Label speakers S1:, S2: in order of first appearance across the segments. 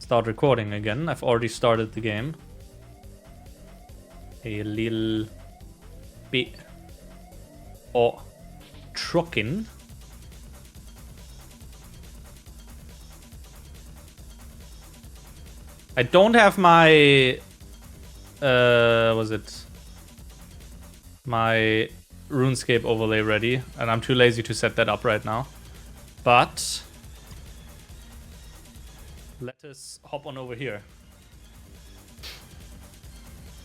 S1: start recording again. I've already started the game. A little bit of trucking. I don't have my was it my RuneScape overlay ready, and I'm too lazy to set that up right now. But let us hop on over here.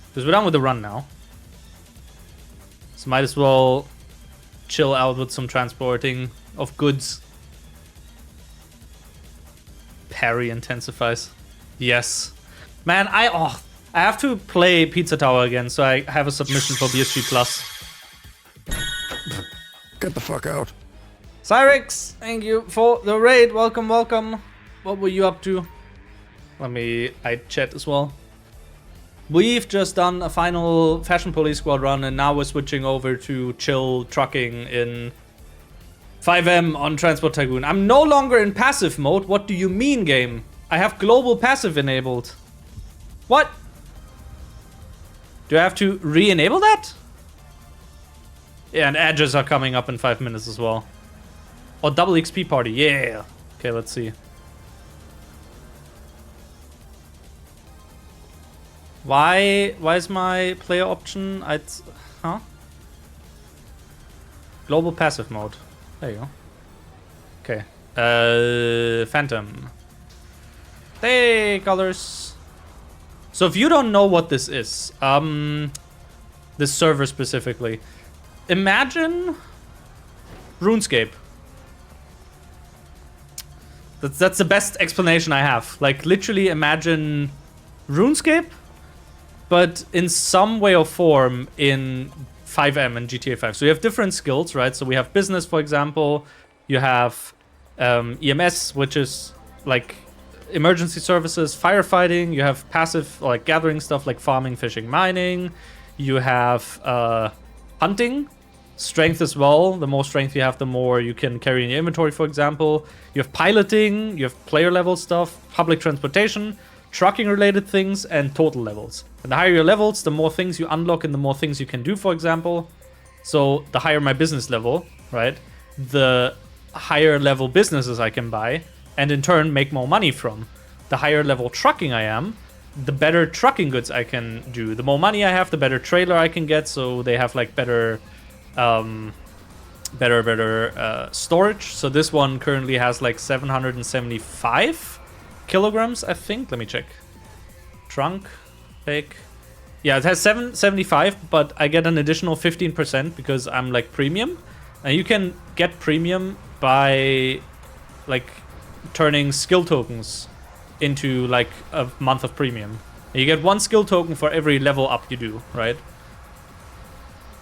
S1: Because we're done with the run now. So might as well chill out with some transporting of goods. Parry intensifies. Yes. Man, I have to play Pizza Tower again, so I have a submission for BSG Plus.
S2: Get the fuck out.
S1: Cyrex, thank you for the raid. Welcome, welcome. What were you up to? I chat as well. We've just done a final Fashion Police squad run, and now we're switching over to chill trucking in FiveM on Transport Tycoon. I'm no longer in passive mode. What do you mean, game? I have global passive enabled. What? Do I have to re-enable that? Yeah, and edges are coming up in 5 minutes as well. Oh, double XP party, yeah. Okay, let's see. Why is my player option? Huh? Global passive mode. There you go. Okay. Phantom. Hey, colors. So if you don't know what this is, this server specifically, imagine RuneScape. That's the best explanation I have. Like, literally imagine RuneScape, but in some way or form in FiveM and GTA 5. So you have different skills, right? So we have business, for example. You have EMS, which is like emergency services, firefighting. You have passive, like gathering stuff like farming, fishing, mining. You have hunting, strength as well. The more strength you have, the more you can carry in your inventory, for example. You have piloting, you have player level stuff, public transportation, trucking related things, and total levels. And the higher your levels, the more things you unlock and the more things you can do, for example. So the higher my business level, right, the higher level businesses I can buy and in turn make more money from. The higher level trucking I am, the better trucking goods I can do. The more money I have, the better trailer I can get, so they have like better storage. So this one currently has like 775 kilograms, I think. Let me check. Trunk, big. Yeah, it has 775, but I get an additional 15% because I'm like premium. And you can get premium by like turning skill tokens into like a month of premium. And you get one skill token for every level up you do, right?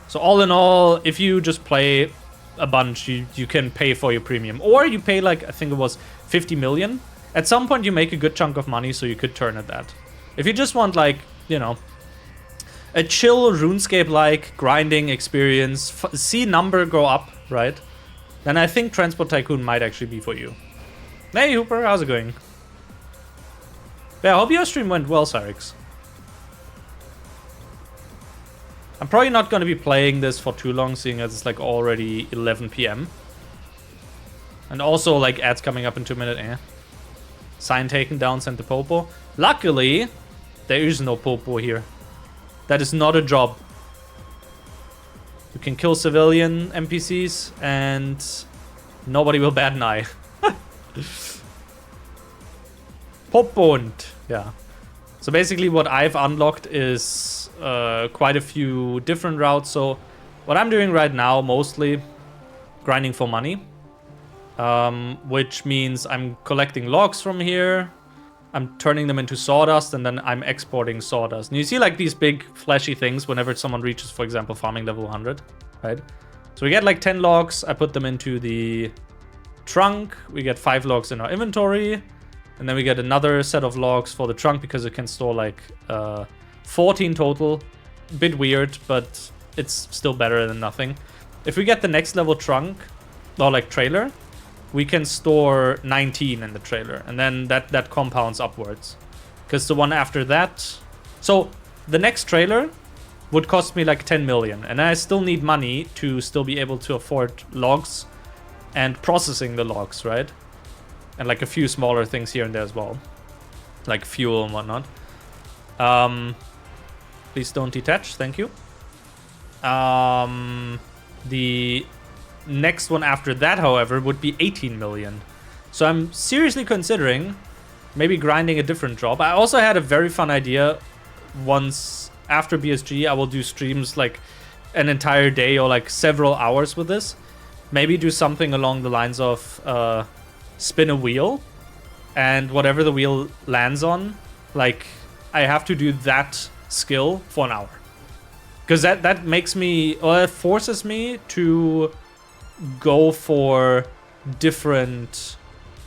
S1: So all in all, if you just play a bunch, you can pay for your premium. Or you pay like, I think it was 50 million. At some point you make a good chunk of money, so you could turn at that. If you just want like, you know, a chill RuneScape-like grinding experience, see number go up, right? Then I think Transport Tycoon might actually be for you. Hey Hooper, how's it going? Yeah, I hope your stream went well, Cyrix. I'm probably not going to be playing this for too long, seeing as it's like already 11 PM. And also like ads coming up in 2 minutes. Sign taken down, sent to Popo. Luckily, there is no Popo here. That is not a job. You can kill civilian NPCs and nobody will bat an eye. Popbond. Yeah. So basically what I've unlocked is quite a few different routes. So what I'm doing right now, mostly grinding for money. Which means I'm collecting logs from here. I'm turning them into sawdust, and then I'm exporting sawdust. And you see like these big flashy things whenever someone reaches, for example, farming level 100, right? So we get like 10 logs. I put them into the trunk. We get 5 logs in our inventory. And then we get another set of logs for the trunk because it can store like 14 total. Bit weird, but it's still better than nothing. If we get the next level trunk, or like trailer, we can store 19 in the trailer, and then that compounds upwards. Because the one after that... So, the next trailer would cost me like 10 million, and I still need money to still be able to afford logs and processing the logs, right? And like a few smaller things here and there as well. Like fuel and whatnot. Please don't detach, thank you. The next one after that, however, would be 18 million. So I'm seriously considering maybe grinding a different job. I also had a very fun idea. Once after BSG, I will do streams like an entire day or like several hours with this. Maybe do something along the lines of spin a wheel, and whatever the wheel lands on, like I have to do that skill for an hour. Because that makes me, or it forces me to go for different,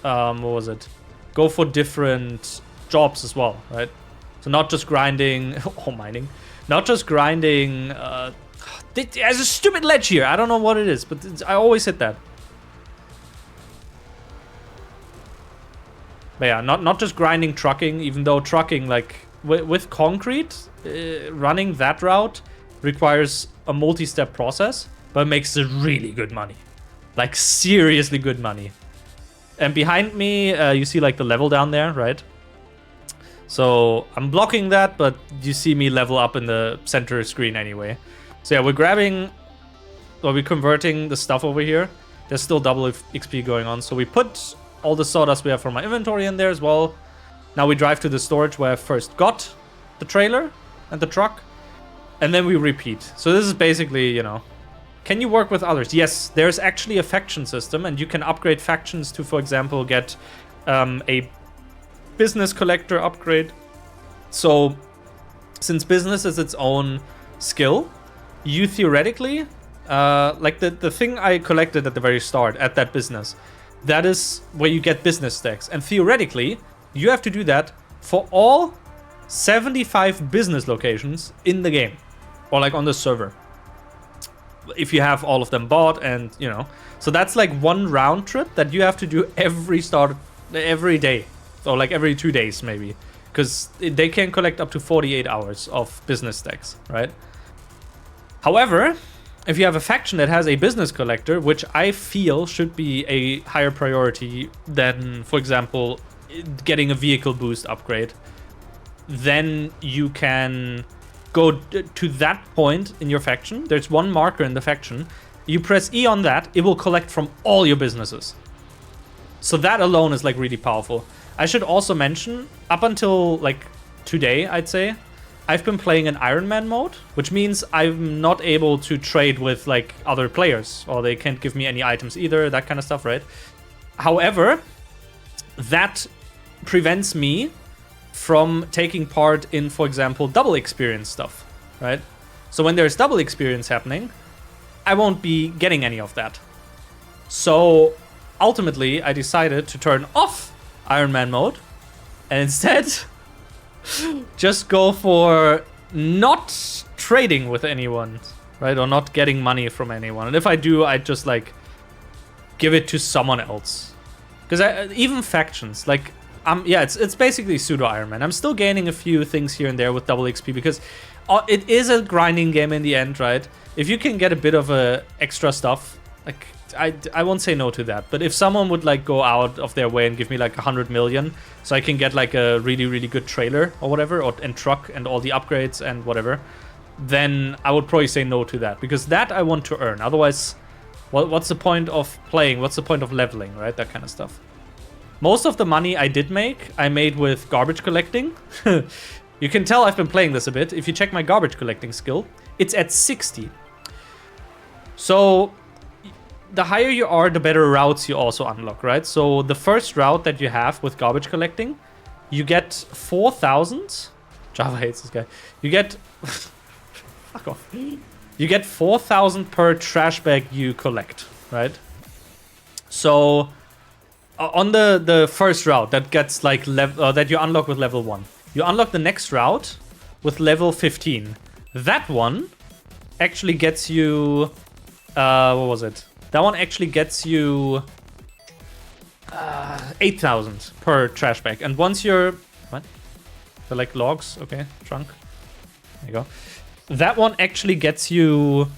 S1: Go for different jobs as well, right? So not just grinding, or mining, not just grinding, there's a stupid ledge here. I don't know what it is, but I always hit that. But yeah, not just grinding trucking, even though trucking, like, with concrete, running that route requires a multi-step process, but it makes really good money. Like, seriously good money. And behind me, you see, like, the level down there, right? So, I'm blocking that, but you see me level up in the center screen anyway. So yeah, we're converting the stuff over here. There's still double XP going on, so we put all the sawdust we have from my inventory in there as well. Now we drive to the storage where I first got the trailer and the truck, and then we repeat. So this is basically, you know, can you work with others? Yes, there's actually a faction system, and you can upgrade factions to, for example, get a business collector upgrade. So since business is its own skill, you theoretically, like the thing I collected at the very start at that business, that is where you get business stacks. And theoretically, you have to do that for all 75 business locations in the game, or like on the server, if you have all of them bought. And you know, so that's like one round trip that you have to do every day, or like every 2 days maybe, because they can collect up to 48 hours of business stacks, right? However, if you have a faction that has a business collector, which I feel should be a higher priority than, for example, getting a vehicle boost upgrade, then you can go to that point in your faction. There's one marker in the faction. You press E on that, it will collect from all your businesses. So that alone is like really powerful. I should also mention, up until like today, I'd say, I've been playing in Iron Man mode, which means I'm not able to trade with like other players, or they can't give me any items either, that kind of stuff, right? However, that prevents me from taking part in, for example, double experience stuff, right? So when there's double experience happening, I won't be getting any of that. So ultimately, I decided to turn off Iron Man mode and instead just go for not trading with anyone, right? Or not getting money from anyone. And if I do, I just like give it to someone else. Because even factions, like, yeah, it's basically pseudo Iron Man. I'm still gaining a few things here and there with double XP because it is a grinding game in the end, right? If you can get a bit of extra stuff, like, I won't say no to that. But if someone would like go out of their way and give me like 100 million so I can get like a really, really good trailer or whatever, and truck and all the upgrades and whatever, then I would probably say no to that, because that I want to earn. Otherwise, what's the point of playing? What's the point of leveling, right? That kind of stuff. Most of the money I did make, I made with garbage collecting. You can tell I've been playing this a bit. If you check my garbage collecting skill, it's at 60. So the higher you are, the better routes you also unlock, right? So the first route that you have with garbage collecting, you get 4,000. Java hates this guy. You get... Fuck off. You get 4,000 per trash bag you collect, right? So on the first route that gets like that you unlock with level 1, you unlock the next route with level 15. That one actually gets you... what was it? That one actually gets you 8,000 per trash bag. And once you're... What? They're like logs. Okay, trunk. There you go. That one actually gets you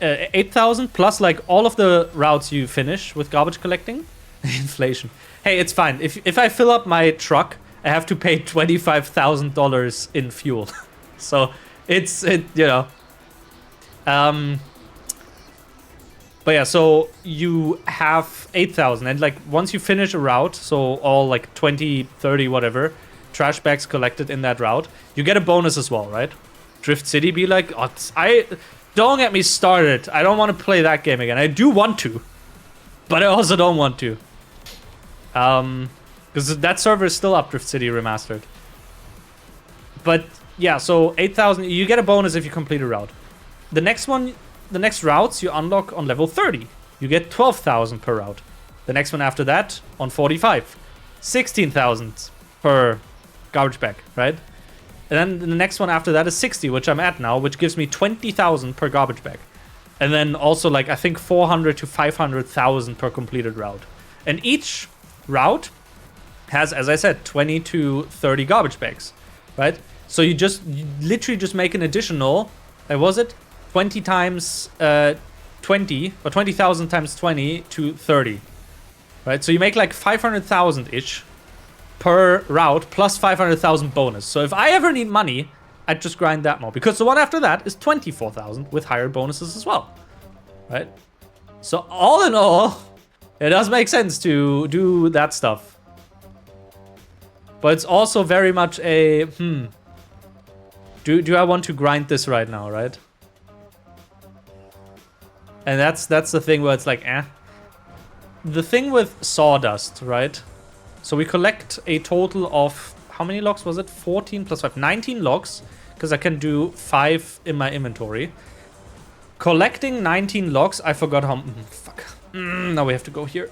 S1: 8,000 plus like all of the routes you finish with garbage collecting. Inflation. Hey, it's fine. If I fill up my truck, I have to pay $25,000 in fuel. So you know. But yeah, so you have 8,000 and like once you finish a route, so all like 20, 30, whatever, trash bags collected in that route, you get a bonus as well, right? Drift City be like, oh, don't get me started. I don't want to play that game again. I do want to, but I also don't want to. Because that server is still up, Drift City Remastered. But yeah, so 8,000, you get a bonus if you complete a route. The next routes you unlock on level 30. You get 12,000 per route. The next one after that on 45. 16,000 per garbage bag, right? And then the next one after that is 60, which I'm at now, which gives me 20,000 per garbage bag. And then also like, I think 400 to 500,000 per completed route. And each route has, as I said, 20 to 30 garbage bags, right? So you literally just make an additional, was it 20 times 20 or 20,000 times 20 to 30, right? So you make like 500,000-ish per route plus 500,000 bonus. So if I ever need money, I'd just grind that more because the one after that is 24,000 with higher bonuses as well, right? So all in all, it does make sense to do that stuff. But it's also very much a, do I want to grind this right now, right? And that's the thing where it's like, The thing with sawdust, right? So we collect a total of, how many logs was it? 14 plus 5, 19 logs, because I can do 5 in my inventory. Collecting 19 logs, I forgot how, fuck. Now we have to go here.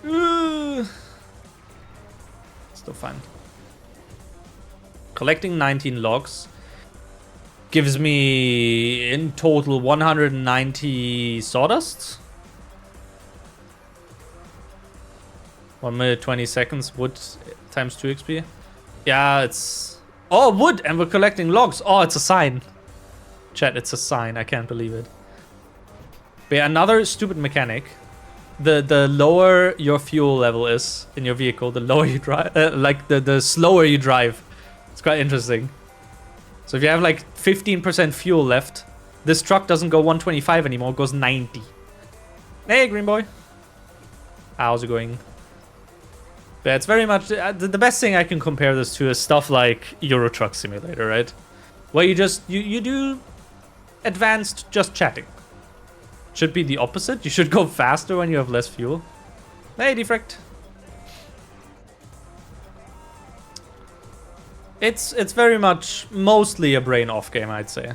S1: Still fine. Collecting 19 logs gives me in total 190 sawdust. 1 minute 20 seconds, wood times 2 XP. Yeah, it's... Oh, wood! And we're collecting logs. Oh, it's a sign. Chat, it's a sign. I can't believe it. But yeah, another stupid mechanic. The lower your fuel level is in your vehicle, the lower you drive, like the slower you drive. It's quite interesting. So if you have like 15% fuel left, this truck doesn't go 125 anymore, it goes 90. Hey, green boy. How's it going? But it's very much, the best thing I can compare this to is stuff like Euro Truck Simulator, right? Where you just, you do advanced just chatting. Should be the opposite. You should go faster when you have less fuel. Hey, defrect. It's very much mostly a brain off game, I'd say.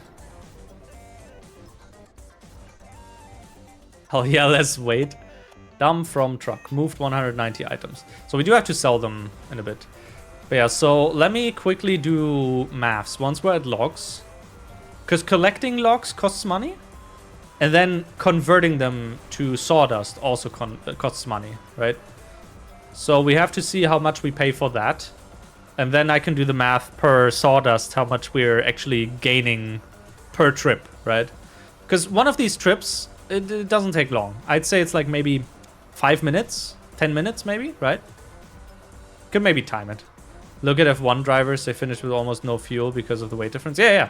S1: Hell yeah, let's wait. Dumb from truck. Moved 190 items. So we do have to sell them in a bit. But yeah, so let me quickly do maths once we're at logs. Because collecting logs costs money. And then converting them to sawdust also costs money, right? So we have to see how much we pay for that. And then I can do the math per sawdust, how much we're actually gaining per trip, right? Because one of these trips, it doesn't take long. I'd say it's like maybe 5 minutes, 10 minutes maybe, right? Could maybe time it. Look at F1 drivers, they finish with almost no fuel because of the weight difference. Yeah.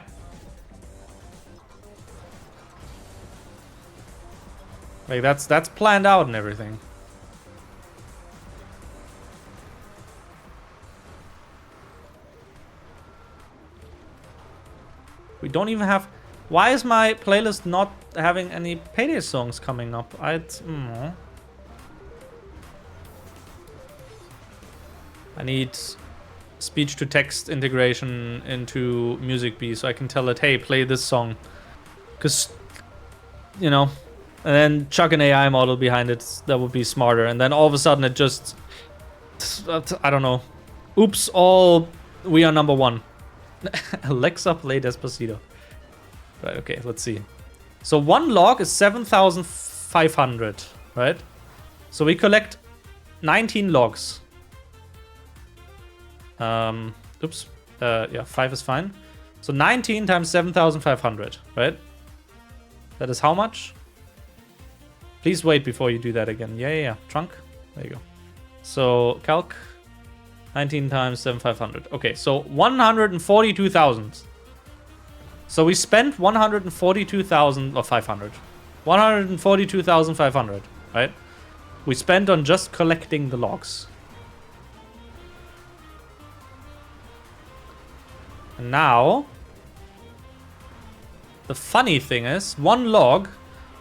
S1: Like that's planned out and everything. We don't even have... Why is my playlist not having any Payday songs coming up? I need speech-to-text integration into Music Bee so I can tell it, hey, play this song. Because, you know, and then chuck an AI model behind it. That would be smarter. And then all of a sudden it just... I don't know. Oops, we are number 1. Alexa, play Despacito. Right, okay, let's see. So 1 log is 7,500, right? So we collect 19 logs. Oops. Yeah, 5 is fine. So 19 times 7,500, right? That is how much? Please wait before you do that again. Yeah. Trunk. There you go. So calc. 19 times 7,500. Okay, so 142,000. So we spent 142,000 or 500. 142,500, right? We spent on just collecting the logs. And now, the funny thing is, 1 log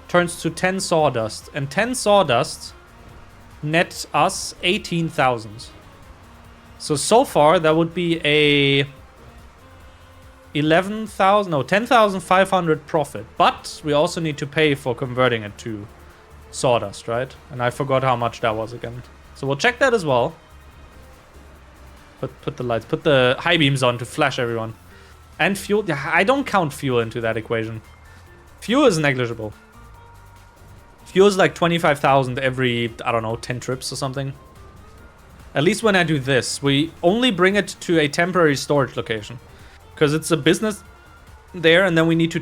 S1: turns to 10 sawdust, and 10 sawdust net us 18,000. So far, that would be a 10,500 profit. But we also need to pay for converting it to sawdust, right? And I forgot how much that was again. So we'll check that as well. Put the lights, put the high beams on to flash everyone. And fuel. I don't count fuel into that equation. Fuel is negligible. Fuel is like 25,000 every, I don't know, 10 trips or something. At least when I do this, we only bring it to a temporary storage location, because it's a business there, and then we need to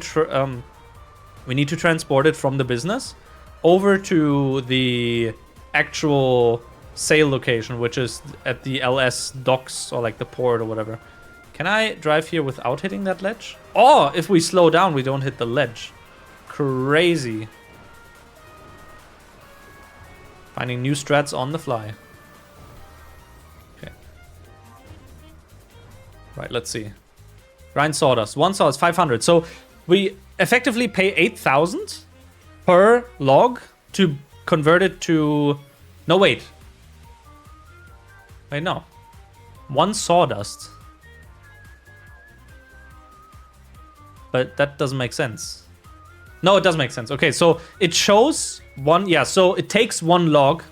S1: transport it from the business over to the actual sale location, which is at the LS docks or like the port or whatever. Can I drive here without hitting that ledge? Oh, if we slow down, we don't hit the ledge. Crazy. Finding new strats on the fly. Right, let's see. Grind sawdust. 1 sawdust, 500. So we effectively pay 8,000 per log to convert it to... No, wait. Wait, no. 1 sawdust. But that doesn't make sense. No, it does make sense. Okay, so it shows 1... Yeah, so it takes 1 log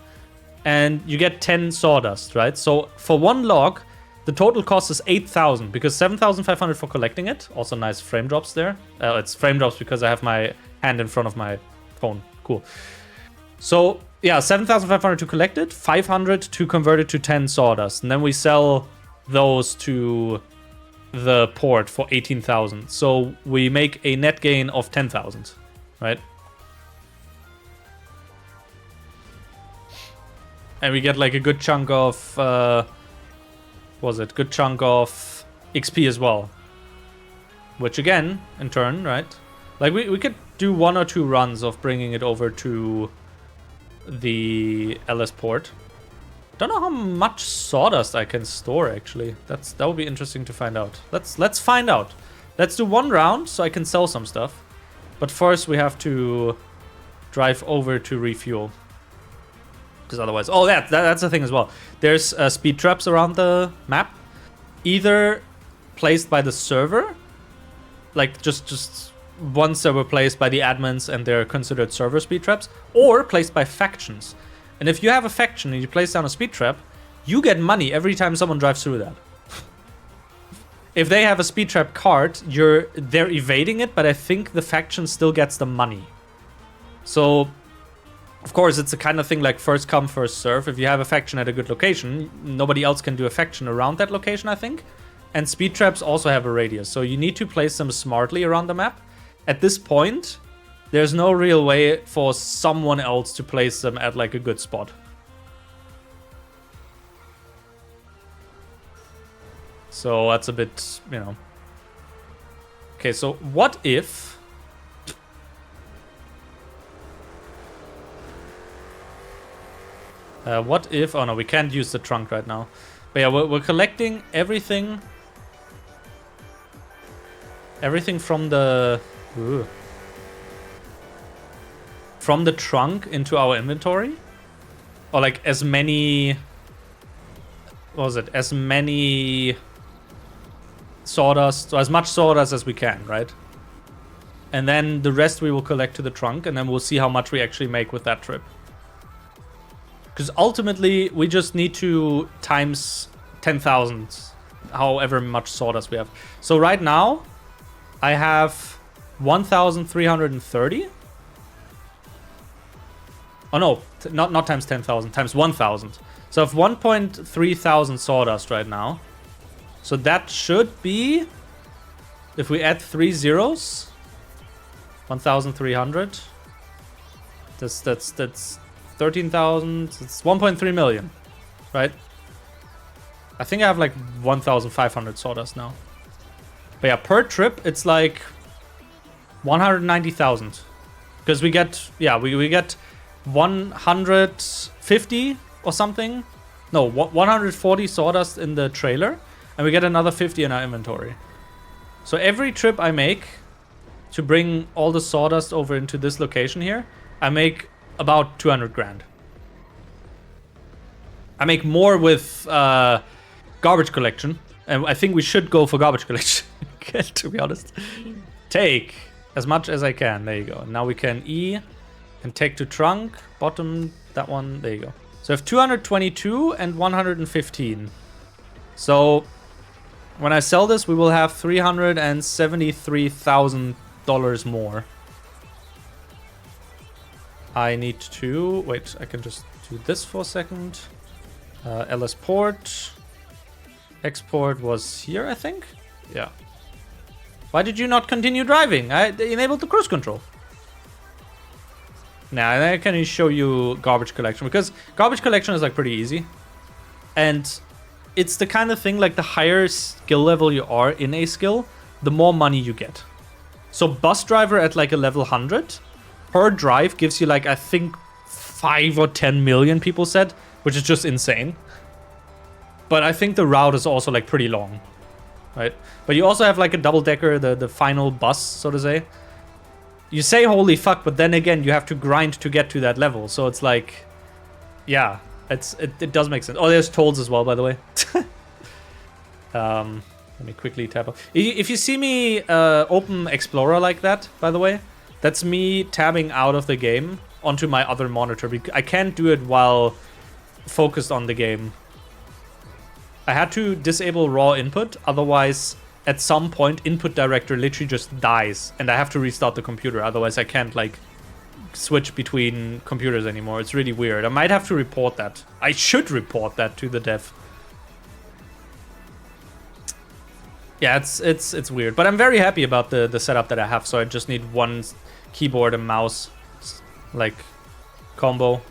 S1: and you get 10 sawdust, right? So for 1 log... The total cost is 8,000 because 7,500 for collecting it. Also nice frame drops there. It's frame drops because I have my hand in front of my phone. Cool. So yeah, 7,500 to collect it, 500 to convert it to 10 sawdust. And then we sell those to the port for 18,000. So we make a net gain of 10,000, right? And we get like a good chunk of... good chunk of XP as well, which again in turn, right, like we could do 1 or 2 runs of bringing it over to the LS port. Don't know how much sawdust I can store actually. That would be interesting to find out. Let's find out. Let's do 1 round so I can sell some stuff, but first we have to drive over to refuel. Because otherwise... Oh, that's the thing as well. There's speed traps around the map. Either placed by the server. Like, just ones that were placed by the admins and they're considered server speed traps. Or placed by factions. And if you have a faction and you place down a speed trap, you get money every time someone drives through that. If they have a speed trap card, they're evading it, but I think the faction still gets the money. So... Of course, it's the kind of thing like first come, first serve. If you have a faction at a good location, nobody else can do a faction around that location, I think. And speed traps also have a radius, so you need to place them smartly around the map. At this point, there's no real way for someone else to place them at like a good spot. So that's a bit, you know. Okay, so what if... what if... Oh no, we can't use the trunk right now. But yeah, we're collecting everything. Everything from the... Ooh. From the trunk into our inventory. Or like as many... What was it? As many... Sawdust, or as much sawdust as we can, right? And then the rest we will collect to the trunk, and then we'll see how much we actually make with that trip. Because ultimately, we just need to times 10,000, however much sawdust we have. So right now, I have 1,330. Oh no, not times 10,000, times 1,000. So I have 1.3 thousand sawdust right now. So that should be, if we add 3 zeros, 1,300. That's 13,000. It's 1.3 million, right? I think I have like 1,500 sawdust now. But yeah, per trip it's like 190,000, because we get, yeah, we get 150 or something. No, 140 sawdust in the trailer, and we get another 50 in our inventory. So every trip I make to bring all the sawdust over into this location here, I make about 200 grand. I make more with garbage collection, and I think we should go for garbage collection, to be honest. Take as much as I can. There you go. Now we can E and take to trunk, bottom, that one. There you go. So I have 222 and 115. So when I sell this, we will have $373,000 more. I need to wait. I can just do this for a second. LS port. Export was here, I think. Yeah. Why did you not continue driving? I enabled the cruise control. Now I can show you garbage collection, because garbage collection is like pretty easy, and it's the kind of thing, like the higher skill level you are in a skill, the more money you get. So bus driver at like a level 100 per drive gives you like, I think 5 or 10 million, people said, which is just insane. But I think the route is also like pretty long, right? But you also have like a double decker, the final bus, so to say. You say holy fuck, but then again you have to grind to get to that level. So it's like, yeah, it does make sense. Oh, there's tolls as well, by the way. Let me quickly tap off. If you see me open Explorer like that, by the way, that's me tabbing out of the game onto my other monitor. I can't do it while focused on the game. I had to disable raw input, otherwise at some point input director literally just dies and I have to restart the computer, otherwise I can't like switch between computers anymore. It's really weird. I might have to report that. I should report that to the dev. Yeah, it's weird, but I'm very happy about the setup that I have. So I just need one keyboard and mouse like combo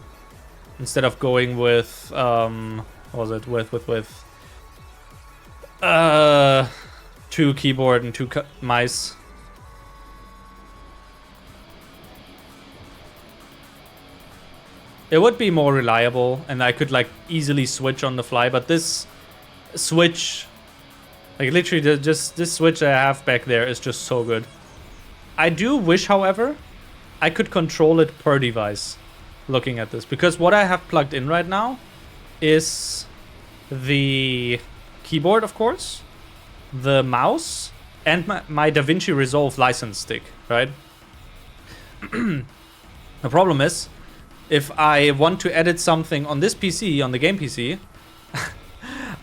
S1: instead of going with what was it, with 2 keyboard and 2 mice. It would be more reliable and I could like easily switch on the fly, but this switch, like literally just this switch that I have back there is just so good. I do wish, however, I could control it per device looking at this, because what I have plugged in right now is the keyboard, of course, the mouse, and my DaVinci Resolve license stick, right? The problem is, if I want to edit something on this PC, on the game PC,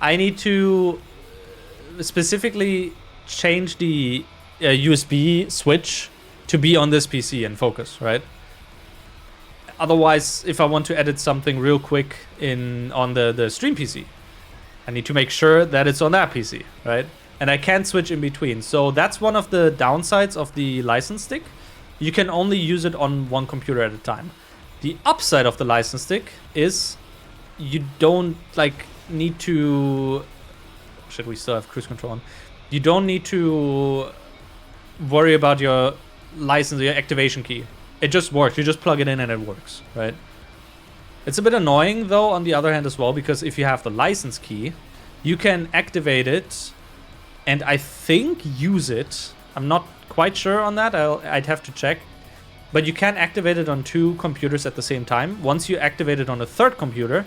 S1: I need to specifically change the USB switch to be on this PC and focus, right? Otherwise, if I want to edit something real quick on the stream PC, I need to make sure that it's on that PC, right? And I can't switch in between. So that's one of the downsides of the license stick. You can only use it on one computer at a time. The upside of the license stick is you don't like need to... Shit, we still have cruise control on. You don't need to worry about your license, your activation key. It just works. You just plug it in and it works, right? It's a bit annoying though, on the other hand as well, because if you have the license key, you can activate it and I think use it. I'm not quite sure on that. I'd have to check. But you can activate it on 2 computers at the same time. Once you activate it on a 3rd computer,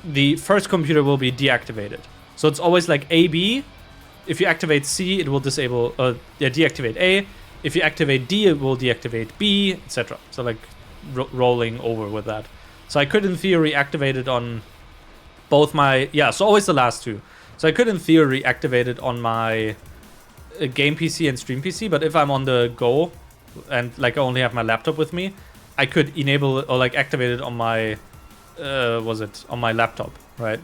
S1: the first computer will be deactivated. So it's always like A, B. If you activate C, it will disable, deactivate A. If you activate D, it will deactivate B, etc. So like rolling over with that. So I could in theory activate it on both my... Yeah, so always the last 2. So I could in theory activate it on my game PC and stream PC, but if I'm on the go and like I only have my laptop with me, I could enable it or like activate it on my... on my laptop. right?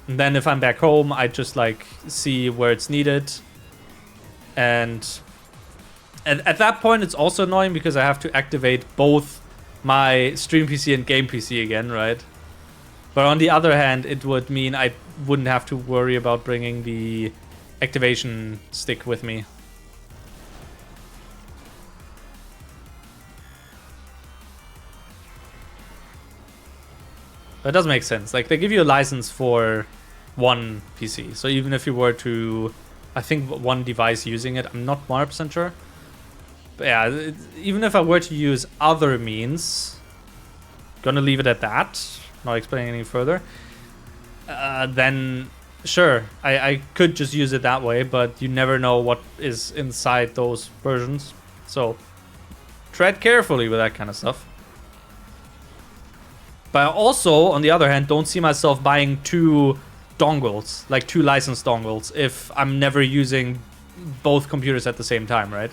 S1: And then if I'm back home, I just like see where it's needed. And at that point, it's also annoying because I have to activate both my stream PC and game PC again, right? But on the other hand, it would mean I wouldn't have to worry about bringing the activation stick with me. That does make sense. Like, they give you a license for one PC. So even if you were to, I think, one device using it, I'm not 100% sure. But yeah, even if I were to use other means, gonna leave it at that, not explaining any further, then sure, I could just use it that way, but you never know what is inside those versions. So tread carefully with that kind of stuff. But I also, on the other hand, don't see myself buying two dongles, like two licensed dongles, if I'm never using both computers at the same time, right?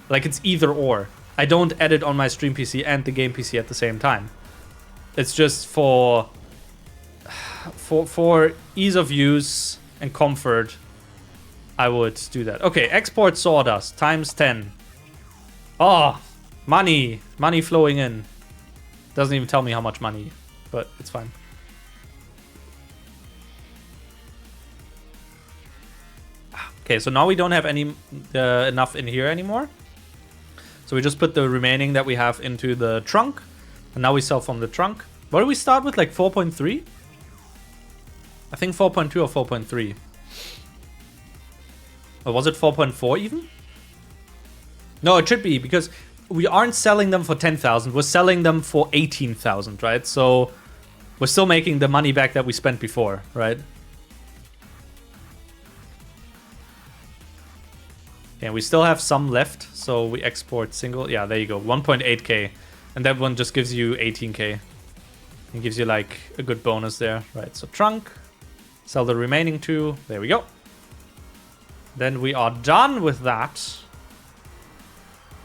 S1: Like, it's either or. I don't edit on my stream PC and the game PC at the same time. It's just for ease of use and comfort, I would do that. Okay, export sawdust times 10. Oh, money flowing in. Doesn't even tell me how much money, but it's fine. Okay, so now we don't have any enough in here anymore. So we just put the remaining that we have into the trunk, and now we sell from the trunk. What do we start with? Like 4.3? I think 4.2 or 4.3. Or was it 4.4 even? No, it should be, because we aren't selling them for 10,000. We're selling them for 18,000, right? So we're still making the money back that we spent before, right? Yeah, we still have some left, so we export single. Yeah, there you go, 1.8k. And that one just gives you 18k. It gives you like a good bonus there, right? So trunk, sell the remaining two. There we go. Then we are done with that.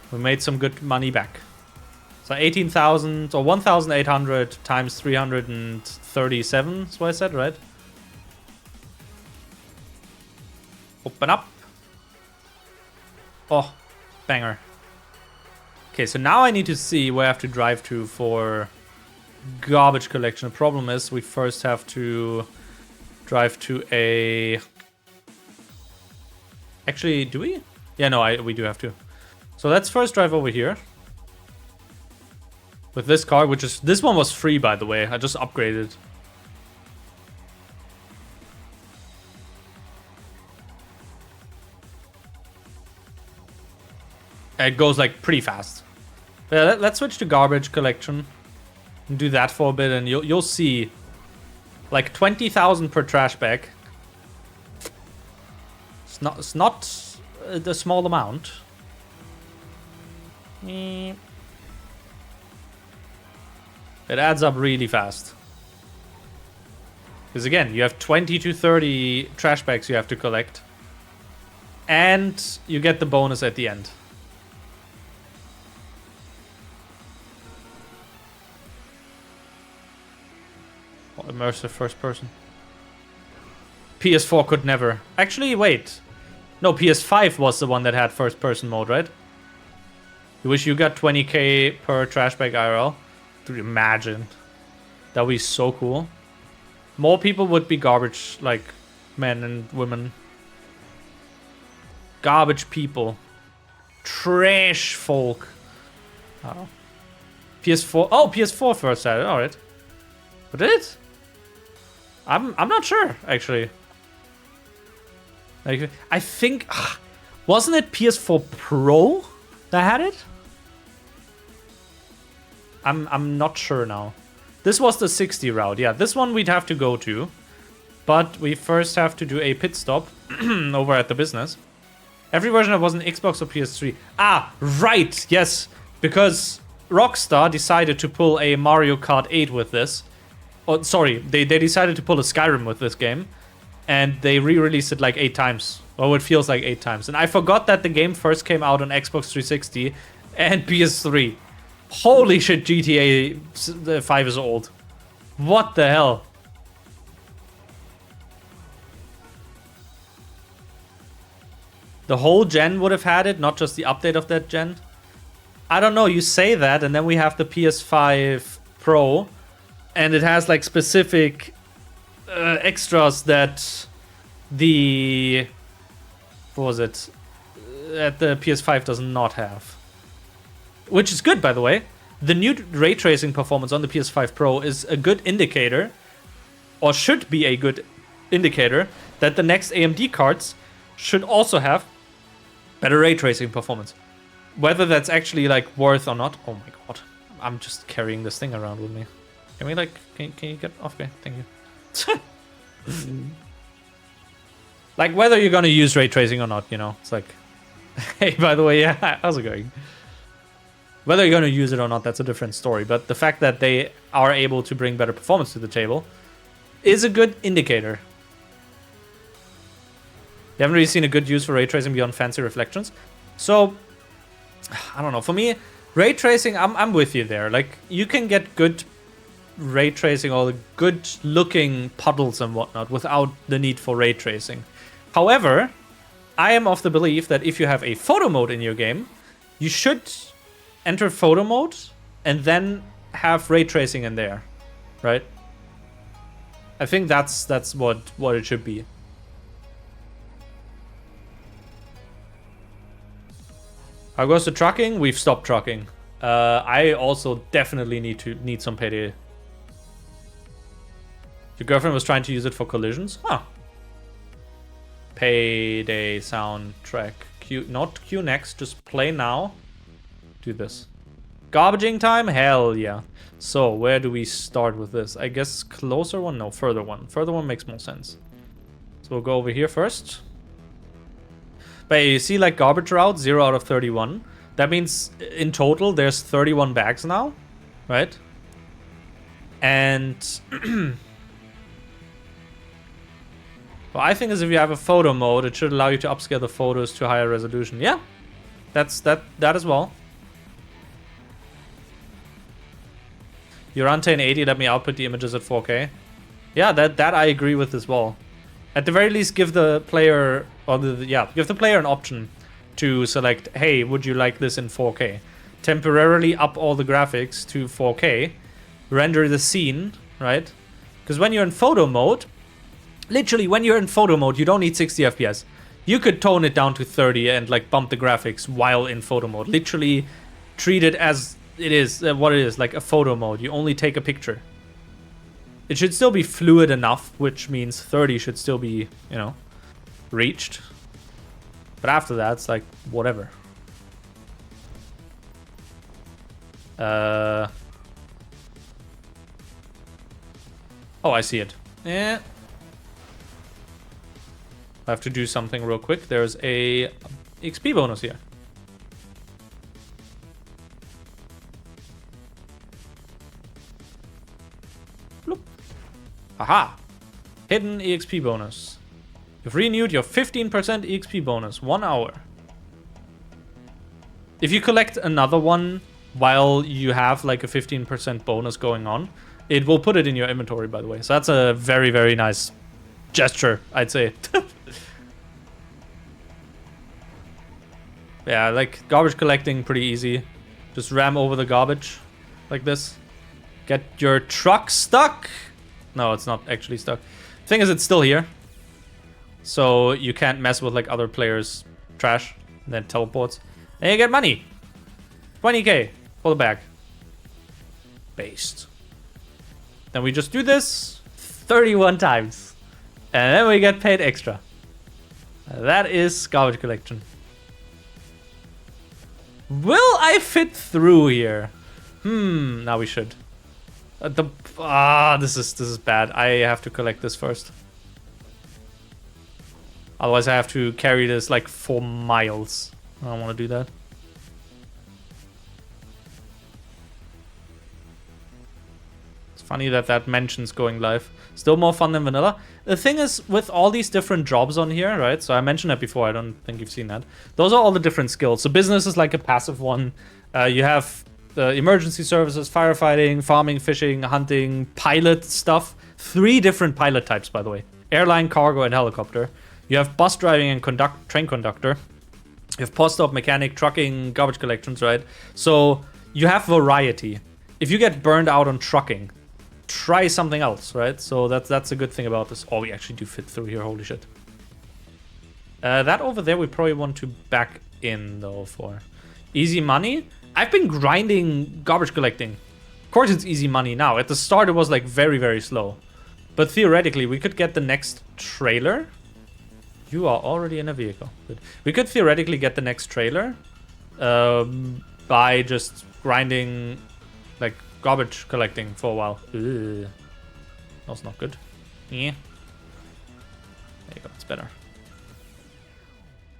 S1: We made some good money back. So 18,000 or 1,800 times 337 is what I said, right? Open up. Oh, banger. Okay, so now I need to see where I have to drive to for garbage collection. The problem is we first have to drive to a... Actually, do we? Yeah, no, we do have to. So let's first drive over here. With this car, which is... This one was free, by the way. I just upgraded. It goes like pretty fast. But yeah, let's switch to garbage collection. And do that for a bit, and you'll see like 20,000 per trash bag. It's not a small amount. It adds up really fast. Because again, you have 20 to 30 trash bags you have to collect. And you get the bonus at the end. Oh, immersive first person. PS4 could never. Actually, wait. No, PS5 was the one that had first person mode, right? You wish you got 20k per trash bag IRL. Dude, imagine. That would be so cool. More people would be garbage, like men and women. Garbage people. Trash folk. Oh. PS4. Oh, PS4 first had it. Alright. But did it? I'm not sure, actually. Like, I think... wasn't it PS4 Pro that had it? I'm not sure now. This was the 60 route. Yeah, this one we'd have to go to. But we first have to do a pit stop over at the business. Every version that was an Xbox or PS3. Ah, right, yes. Because Rockstar decided to pull a Mario Kart 8 with this. Oh, sorry, they decided to pull a Skyrim with this game. And they re-released it like 8 times. Or it feels like 8 times. And I forgot that the game first came out on Xbox 360 and PS3. Holy shit, GTA 5 is old. What the hell? the whole gen would have had it, not just the update of that gen. I don't know, you say that, and then we have the PS5 Pro, and it has like specific extras that the... what was it? That the PS5 does not have. Which is good, by the way. The new ray tracing performance on the PS5 Pro is a good indicator, or should be a good indicator, that the next AMD cards should also have better ray tracing performance. Whether that's actually like worth or not. Oh my god. I'm just carrying this thing around with me. Can we like, can you get off? Okay, thank you. Like whether you're gonna use ray tracing or not, you know, it's like, hey, by the way, yeah, how's it going? Whether you're gonna use it or not, that's a different story. But the fact that they are able to bring better performance to the table is a good indicator. You haven't really seen a good use for ray tracing beyond fancy reflections. So, I don't know. For me, ray tracing, I'm with you there. Like, you can get good ray tracing or good looking puddles and whatnot without the need for ray tracing. However, I am of the belief that if you have a photo mode in your game, you should enter photo mode and then have ray tracing in there, right? I think that's what it should be. How goes the trucking? We've stopped trucking. I also definitely need some payday. Your girlfriend was trying to use it for collisions? Huh. Payday soundtrack. Not Q next, just play now. Do this. Garbaging time? Hell yeah. So, where do we start with this? I guess closer one? No, further one. Further one makes more sense. So we'll go over here first. But you see like garbage route, 0 out of 31. That means in total there's 31 bags now, right? And what I think is if you have a photo mode, it should allow you to upscale the photos to higher resolution. Yeah, that's that as well. You're on 1080, let me output the images at 4K. Yeah, that I agree with as well. At the very least, give the player give the player an option to select, hey, would you like this in 4K? Temporarily up all the graphics to 4K, render the scene, right? Because when you're in photo mode, literally when you're in photo mode, you don't need 60 FPS. You could tone it down to 30 and like bump the graphics while in photo mode. Literally treat it as it is, what it is, like a photo mode. You only take a picture. It should still be fluid enough, which means 30 should still be, you know, reached. But after that, it's like, whatever. Oh, I see it. Yeah. I have to do something real quick. There's a XP bonus here. Bloop. Aha! Hidden EXP bonus. You've renewed your 15% EXP bonus. 1 hour. If you collect another one while you have like a 15% bonus going on, it will put it in your inventory, by the way. So that's a very, very nice gesture, I'd say. Yeah, like garbage collecting, pretty easy. Just ram over the garbage like this. Get your truck stuck. No, it's not actually stuck. Thing is, it's still here. So you can't mess with like other players' trash. And then teleports. And you get money. 20k for the bag. Based. Then we just do this 31 times. And then we get paid extra. That is garbage collection. Will I fit through here? Now we should. This is bad. I have to collect this first. Otherwise I have to carry this like 4 miles. I don't want to do that. It's funny that that mentions going live. Still more fun than vanilla. The thing is, with all these different jobs on here, right? So I mentioned that before. I don't think you've seen that. Those are all the different skills. So business is like a passive one. You have the emergency services, firefighting, farming, fishing, hunting, pilot stuff. 3 different pilot types, by the way. Airline, cargo, and helicopter. You have bus driving and train conductor. You have post stop, mechanic, trucking, garbage collections, right? So you have variety. If you get burned out on trucking, try something else, right? So that's a good thing about this. Oh, we actually do fit through here. Holy shit. That over there we probably want to back in though for easy money. I've been grinding garbage collecting. Of course it's easy money now. At the start it was like very, very slow. But theoretically we could get the next trailer. You are already in a vehicle. Good. We could theoretically get the next trailer by just grinding like garbage collecting for a while. Ugh. That's not good. Yeah. There you go, it's better.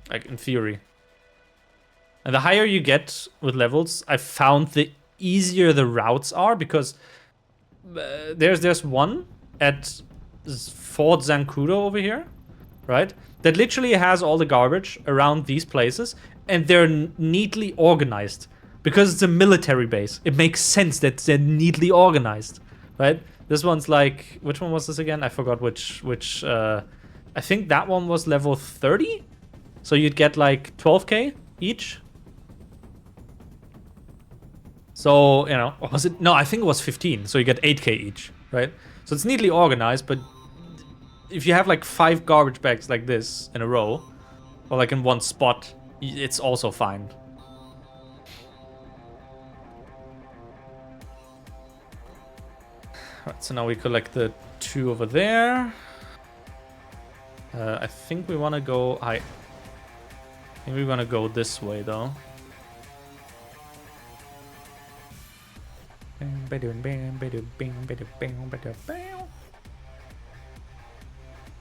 S1: Like in theory. And the higher you get with levels, I've found the easier the routes are because there's one at Fort Zancudo over here, right? That literally has all the garbage around these places and they're neatly organized because it's a military base. It makes sense that they're neatly organized, right? This one's like, which one was this again? I forgot which I think that one was level 30. So you'd get like 12k each. So, you know, was it? No, I think it was 15. So you get 8k each, right? So it's neatly organized, but if you have like 5 garbage bags like this in a row, or like in one spot, it's also fine. Alright, so now we collect the 2 over there. I think we want to go... I think we want to go this way, though.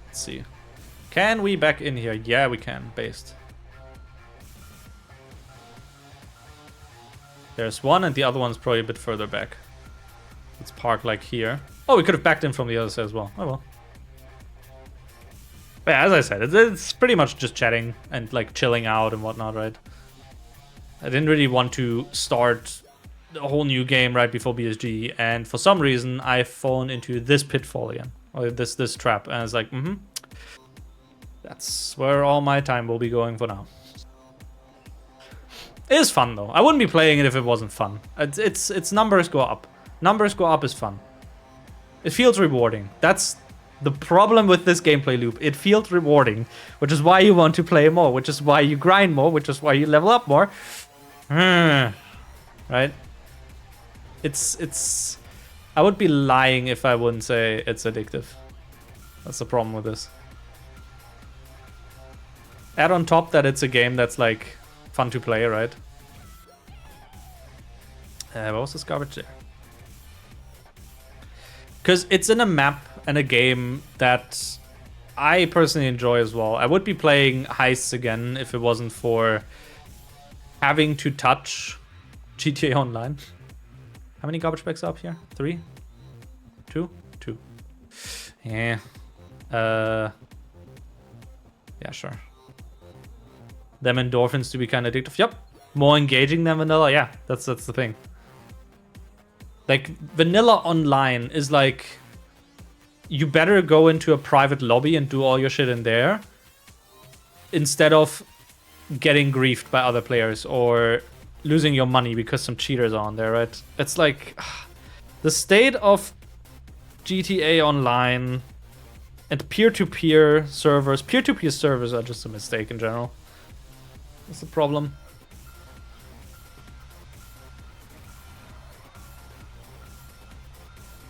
S1: Let's see. Can we back in here? Yeah, we can. Based. There's one, and the other one's probably a bit further back. Let's park like here. Oh, we could have backed in from the other side as well. Oh well. But yeah, as I said, it's pretty much just chatting and like chilling out and whatnot, right? I didn't really want to start a whole new game right before BSG, and for some reason I've fallen into this pitfall again, or this trap, and it's like, that's where all my time will be going for now. It is fun though. I wouldn't be playing it if it wasn't fun. It's numbers go up. Numbers go up is fun. It feels rewarding. That's the problem with this gameplay loop. It feels rewarding, which is why you want to play more, which is why you grind more, which is why you level up more. Right? It's I would be lying if I wouldn't say it's addictive. That's the problem with this. Add on top that it's a game that's like fun to play, right? What was this garbage there? Because it's in a map and a game that I personally enjoy as well. I would be playing heists again if it wasn't for having to touch GTA Online. How many garbage bags are up here? 3? 2? 2. Yeah. Yeah, sure. Them endorphins to be kind of addictive. Yep. More engaging than vanilla. Yeah, that's the thing. Like, vanilla online is like, you better go into a private lobby and do all your shit in there instead of getting griefed by other players or losing your money because some cheaters are on there, right? It's like, the state of GTA Online and peer-to-peer servers. Peer-to-peer servers are just a mistake in general. That's the problem.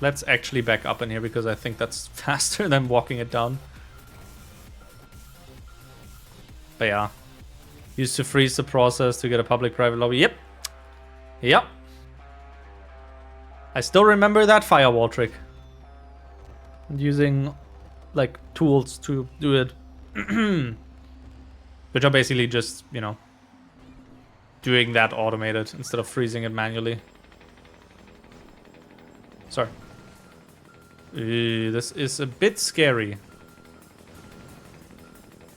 S1: Let's actually back up in here because I think that's faster than walking it down. But yeah. Used to freeze the process to get a public-private lobby. Yep. Yep. I still remember that firewall trick. And using, like, tools to do it. Which are basically just, you know, doing that automated instead of freezing it manually. Sorry. This is a bit scary.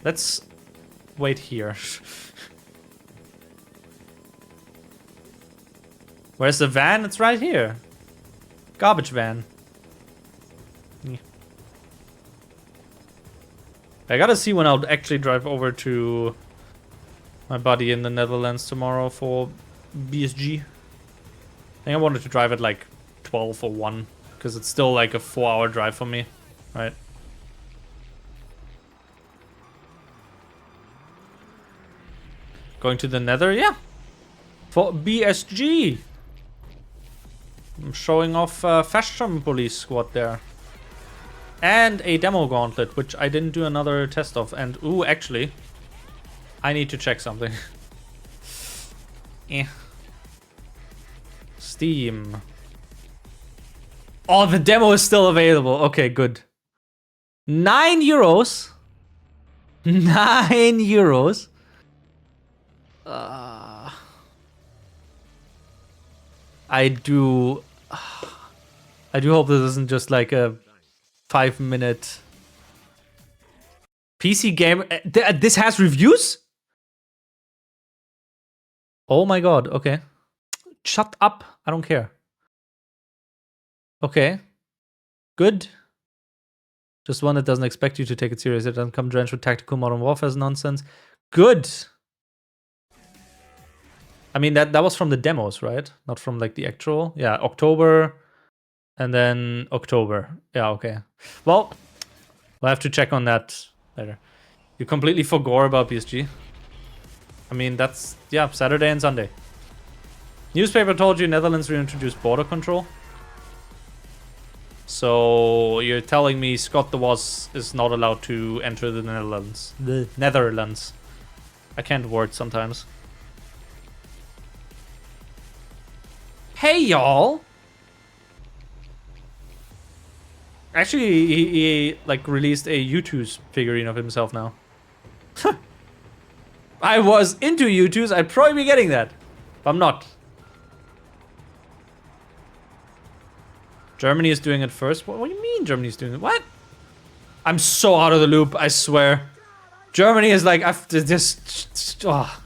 S1: Let's wait here. Where's the van? It's right here. Garbage van. Yeah. I gotta see when I'll actually drive over to my buddy in the Netherlands tomorrow for BSG. I think I wanted to drive at like 12 or 1 because it's still like a 4-hour drive for me, right? Going to the Nether, yeah. For BSG. I'm showing off Fashion Police Squad there. And a demo gauntlet, which I didn't do another test of. And, ooh, actually, I need to check something. Steam. Oh, the demo is still available. Okay, good. 9 euros. 9 euros. I do hope this isn't just like a 5-minute PC game. This has reviews? Oh my god, okay. Shut up, I don't care. Okay. Good. Just one that doesn't expect you to take it serious. It doesn't come drenched with tactical modern warfare nonsense. Good. I mean, that was from the demos, right? Not from like the actual. Yeah, October. And then October. Yeah, okay. Well, we'll have to check on that later. You completely forgot about PSG. I mean, that's, yeah, Saturday and Sunday. Newspaper told you Netherlands reintroduced border control. So you're telling me Scott the Was is not allowed to enter the Netherlands. The Netherlands. I can't word sometimes. Hey, y'all! Actually, he like released a U2's figurine of himself now. I was into U2's, I'd probably be getting that. But I'm not. Germany is doing it first? What do you mean Germany is doing it? What? I'm so out of the loop, I swear. Germany is like, after this... Oh.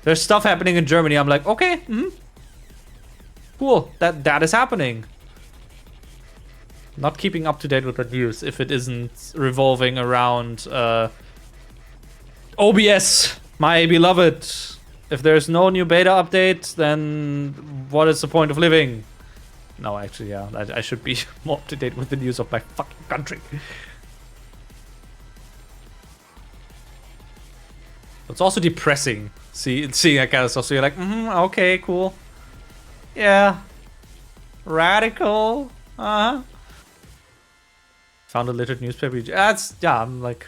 S1: There's stuff happening in Germany, I'm like, okay, cool, that is happening. Not keeping up to date with the news if it isn't revolving around OBS, my beloved. If there's no new beta update, then what is the point of living? No, actually, yeah, I should be more up to date with the news of my fucking country. It's also depressing seeing that kind of stuff. So you're like, okay, cool. Yeah. Radical. Uh-huh. Found a littered newspaper. That's, yeah, I'm like,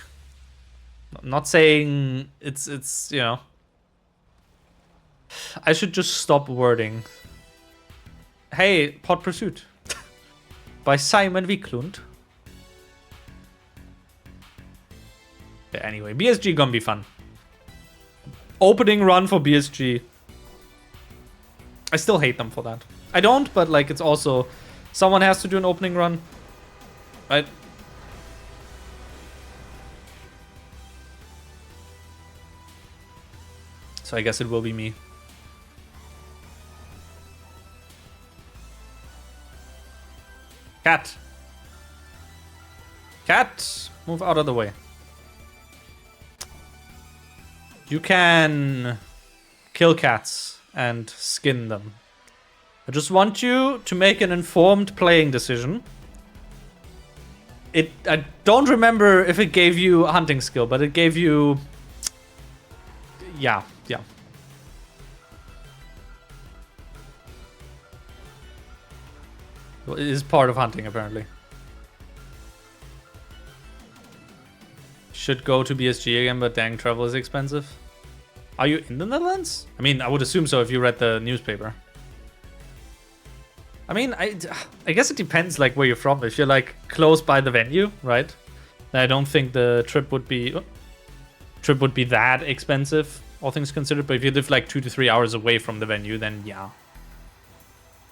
S1: I'm not saying it's, you know. I should just stop wording. Hey, Hot Pursuit. By Simon Wiklund. Yeah, anyway, BSG gonna be fun. Opening run for BSG. I still hate them for that. I don't, but like it's also... Someone has to do an opening run. Right? So I guess it will be me. Cat. Cat, move out of the way. You can kill cats and skin them. I just want you to make an informed playing decision. I don't remember if it gave you a hunting skill, but it gave you... Yeah. Well, it is part of hunting, apparently. Should go to BSG again, but dang, travel is expensive. Are you in the Netherlands? I mean, I would assume so if you read the newspaper. I mean, I guess it depends, like, where you're from. If you're, like, close by the venue, right? Then I don't think the trip would be that expensive, all things considered. But if you live, like, 2 to 3 hours away from the venue, then yeah.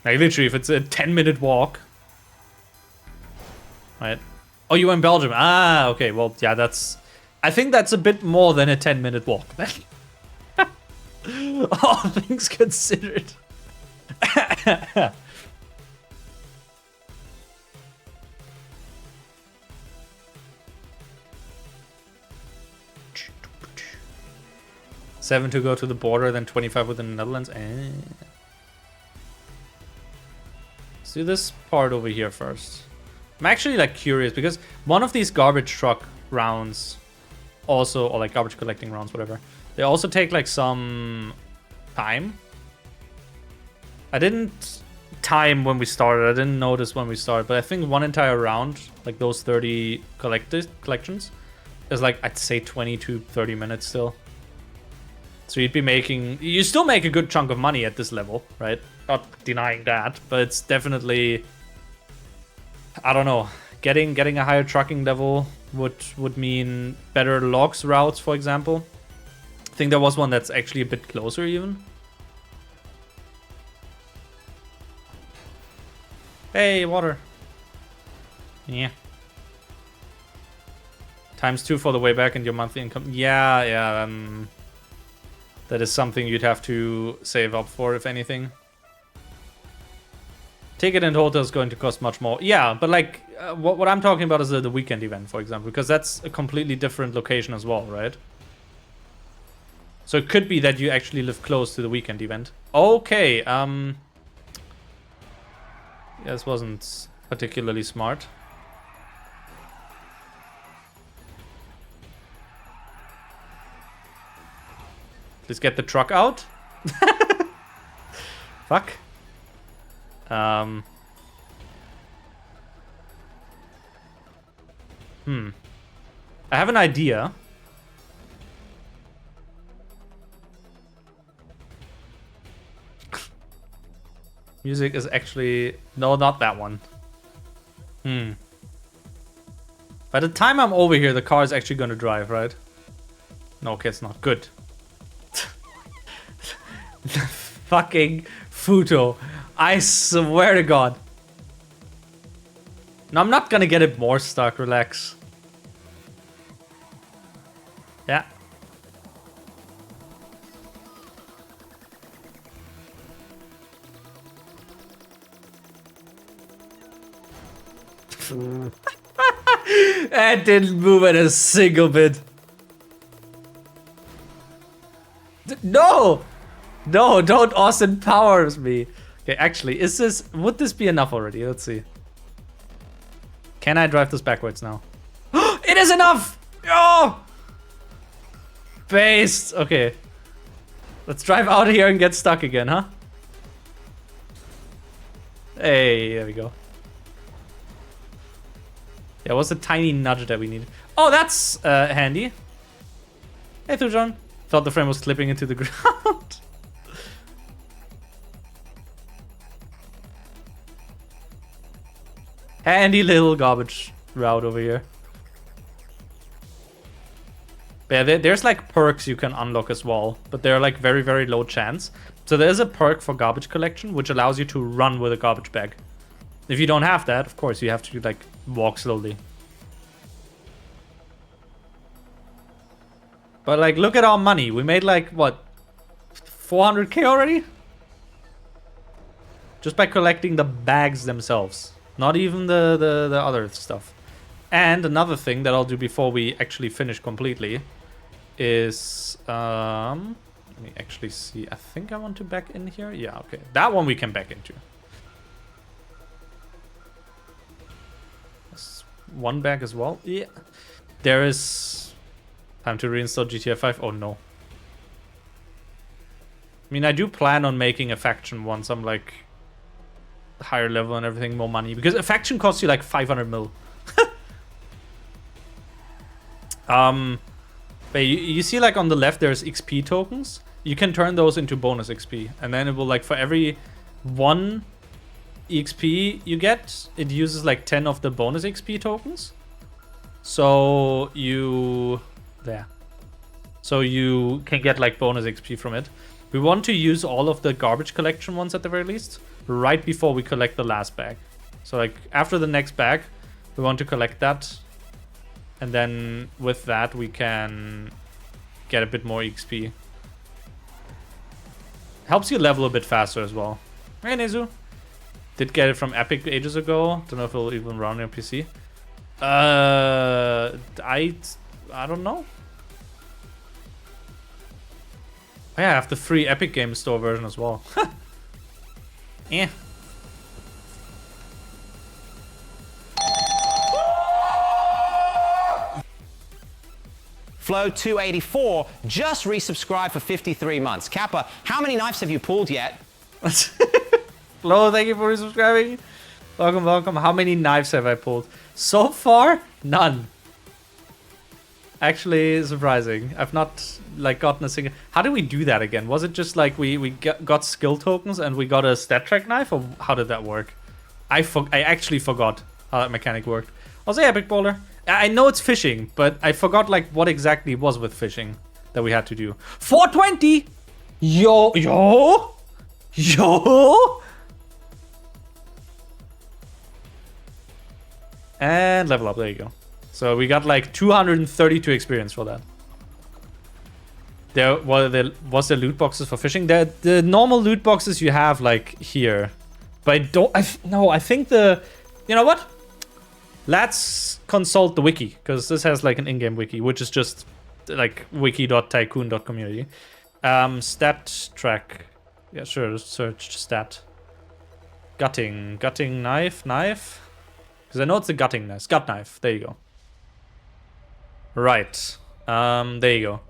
S1: Like, literally, if it's a 10-minute walk. Right? Oh, you were in Belgium. Ah, okay. Well, yeah, that's... I think that's a bit more than a 10-minute walk, then. All things considered. 7 to go to the border, then 25 within the Netherlands. Let's do this part over here first. I'm actually like curious because one of these garbage truck rounds also, or like garbage collecting rounds, whatever, they also take like some time. I didn't time when we started. I didn't notice when we started, but I think one entire round, like those 30 collections, is like, I'd say 20 to 30 minutes still. So you'd be making, you still make a good chunk of money at this level, right? Not denying that, but it's definitely, I don't know, getting a higher trucking level would mean better logs routes, for example. I think there was one that's actually a bit closer even. Hey, water. Yeah. ×2 for the way back and your monthly income. Yeah, that is something you'd have to save up for, if anything. Ticket and hotel is going to cost much more. Yeah, but like, what I'm talking about is the weekend event, for example, because that's a completely different location as well, right? So it could be that you actually live close to the weekend event. Okay, yeah, this wasn't particularly smart. Let's get the truck out. Fuck. I have an idea. Music is actually... No, not that one. By the time I'm over here, the car is actually going to drive, right? No, okay, it's not. Good. Fucking Futo. I swear to God. No, I'm not gonna get it more stuck. Relax. Yeah. It didn't move at a single bit. No! No, don't Austin Powers me. Okay, actually, would this be enough already? Let's see. Can I drive this backwards now? It is enough! Oh! Based. Okay. Let's drive out of here and get stuck again, huh? Hey, there we go. Yeah, what's the tiny nudge that we need? Oh, that's handy. Hey, Thujon. Thought the frame was clipping into the ground. Handy little garbage route over here. But yeah, there's like perks you can unlock as well, but they're like very, very low chance. So there's a perk for garbage collection, which allows you to run with a garbage bag. If you don't have that, of course, you have to like walk slowly. But like, look at our money. We made like, what, 400k already? Just by collecting the bags themselves. Not even the other stuff. And another thing that I'll do before we actually finish completely is... let me actually see. I think I want to back in here. Yeah, okay. That one we can back into. That's one bag as well. Yeah. There is... Time to reinstall GTA 5. Oh, no. I mean, I do plan on making a faction once I'm like... higher level and everything, more money, because a faction costs you like 500 mil. But you see like on the left there's XP tokens. You can turn those into bonus XP, and then it will like for every 1 XP you get, it uses like 10 of the bonus XP tokens. So you can get like bonus XP from it. We want to use all of the garbage collection ones at the very least, right before we collect the last bag. So like after the next bag, we want to collect that. And then with that, we can get a bit more XP. Helps you level a bit faster as well. Hey, Nezu. Did get it from Epic ages ago. Don't know if it'll even run on your PC. I don't know. Oh, yeah, I have the free Epic Games Store version as well. Yeah.
S2: Flow284 just resubscribed for 53 months. Kappa, how many knives have you pulled yet?
S1: Flo, thank you for resubscribing. Welcome, welcome. How many knives have I pulled? So far, none. Actually, surprising. I've not like gotten a single. How did we do that again? Was it just like we got skill tokens and we got a stat track knife, or how did that work? I actually forgot how that mechanic worked. Also, Epic Bowler. I know it's fishing, but I forgot like what exactly it was with fishing that we had to do. 420. Yo. And level up. There you go. So we got like 232 experience for that. Was there loot boxes for fishing? The normal loot boxes you have like here, but I think the, you know what? Let's consult the wiki, because this has like an in-game wiki, which is just like wiki.tycoon.community. Stat track. Yeah, sure. Search stat. Gutting knife. Because I know it's a gutting knife. Gut knife. There you go. Right. There you go.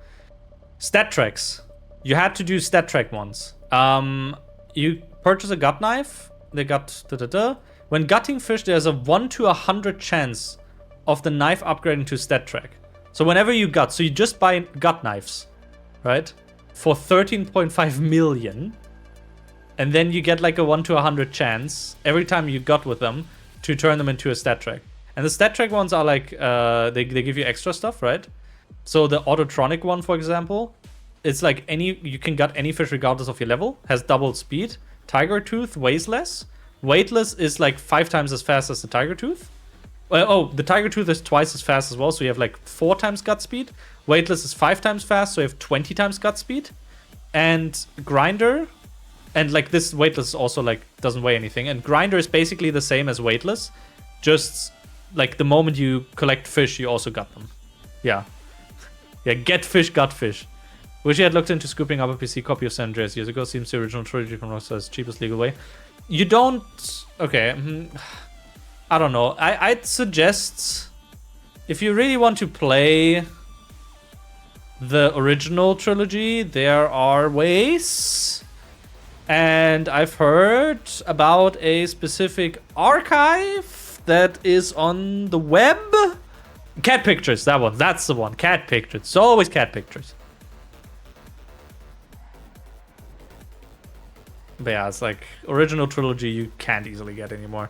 S1: Stat tracks. You had to do stat track ones. You purchase a gut knife. The gut. When gutting fish, there's a 1 to 100 chance of the knife upgrading to stat track. So whenever you gut, so you just buy gut knives, right? For 13.5 million. And then you get like a 1 to 100 chance every time you gut with them to turn them into a stat track. And the stat track ones are like, they give you extra stuff, right? So the Autotronic one, for example, it's like you can gut any fish regardless of your level, has double speed. Tiger Tooth weighs less. Weightless is like 5 times as fast as the Tiger Tooth. The Tiger Tooth is twice as fast as well, so you have like 4 times gut speed. Weightless is 5 times fast, so you have 20 times gut speed. And Grinder, and like this weightless also like doesn't weigh anything. And Grinder is basically the same as weightless, just like the moment you collect fish, you also gut them. Yeah. Yeah, get fish, gut fish. Wish you had looked into scooping up a PC copy of San Andreas years ago. Seems the original trilogy from Rockstar's cheapest legal way. You don't... Okay. I don't know. I'd suggest... If you really want to play the original trilogy, there are ways. And I've heard about a specific archive that is on the web. Cat pictures, that one. That's the one. Cat pictures. It's always cat pictures. But yeah, it's like original trilogy you can't easily get anymore.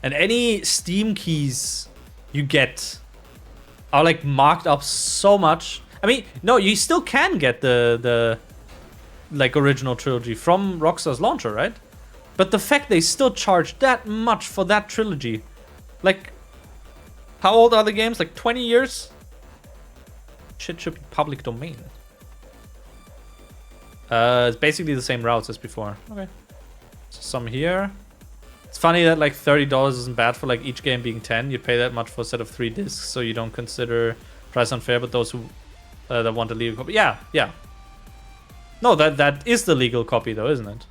S1: And any Steam keys you get are like marked up so much. I mean, no, you still can get the like original trilogy from Rockstar's launcher, right? But the fact they still charge that much for that trilogy. Like, how old are the games? Like 20 years? Shit should be public domain. It's basically the same routes as before. Okay. So some here. It's funny that like $30 isn't bad for like each game being 10. You pay that much for a set of 3 discs, so you don't consider price unfair. But those who that want a legal copy, yeah. No, that is the legal copy though, isn't it?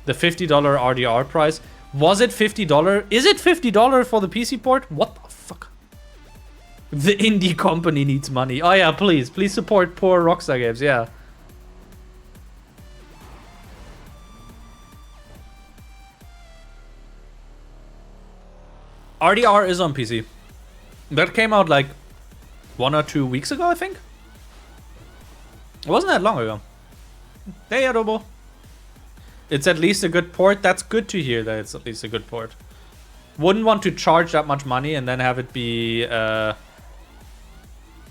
S1: The $50 RDR price. Was it $50? Is it $50 for the PC port? What the fuck? The indie company needs money. Oh yeah, please support poor Rockstar games. Yeah. RDR is on PC. That came out like 1 or 2 weeks ago, I think. It wasn't that long ago. Hey, Adobo. It's at least a good port. That's good to hear that it's at least a good port. Wouldn't want to charge that much money and then have it be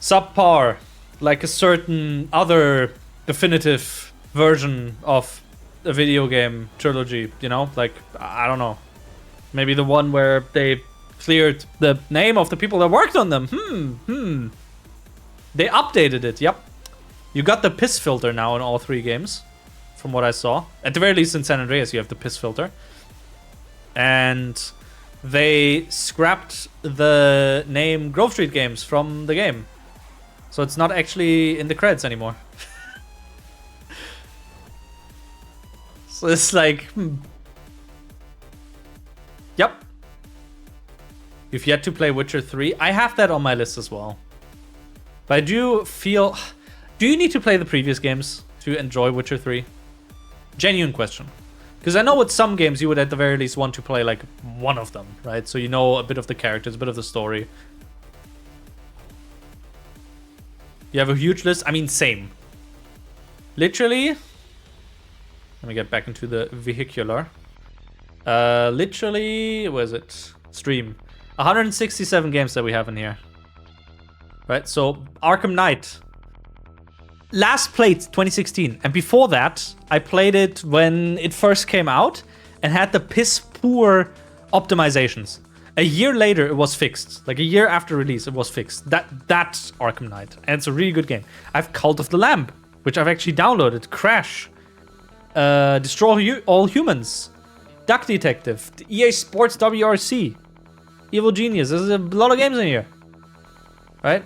S1: subpar, like a certain other definitive version of a video game trilogy, you know? Like, I don't know. Maybe the one where they cleared the name of the people that worked on them. They updated it, yep. You got the piss filter now in all 3 games, from what I saw. At the very least in San Andreas you have the piss filter. And they scrapped the name Grove Street Games from the game. So it's not actually in the credits anymore. So it's like, Yep. You've yet to play Witcher 3. I have that on my list as well. But I do feel... Do you need to play the previous games to enjoy Witcher 3? Genuine question. Because I know with some games you would at the very least want to play like one of them, right? So you know a bit of the characters, a bit of the story. You have a huge list. I mean, same. Literally... Let me get back into the vehicular. Literally... Where is it? Stream. 167 games that we have in here. Right, so Arkham Knight. Last played 2016, and before that, I played it when it first came out and had the piss poor optimizations. A year later, it was fixed. Like a year after release, it was fixed. That's Arkham Knight, and it's a really good game. I have Cult of the Lamb, which I've actually downloaded. Crash, Destroy All Humans, Duck Detective, EA Sports WRC, Evil Genius. There's a lot of games in here, right?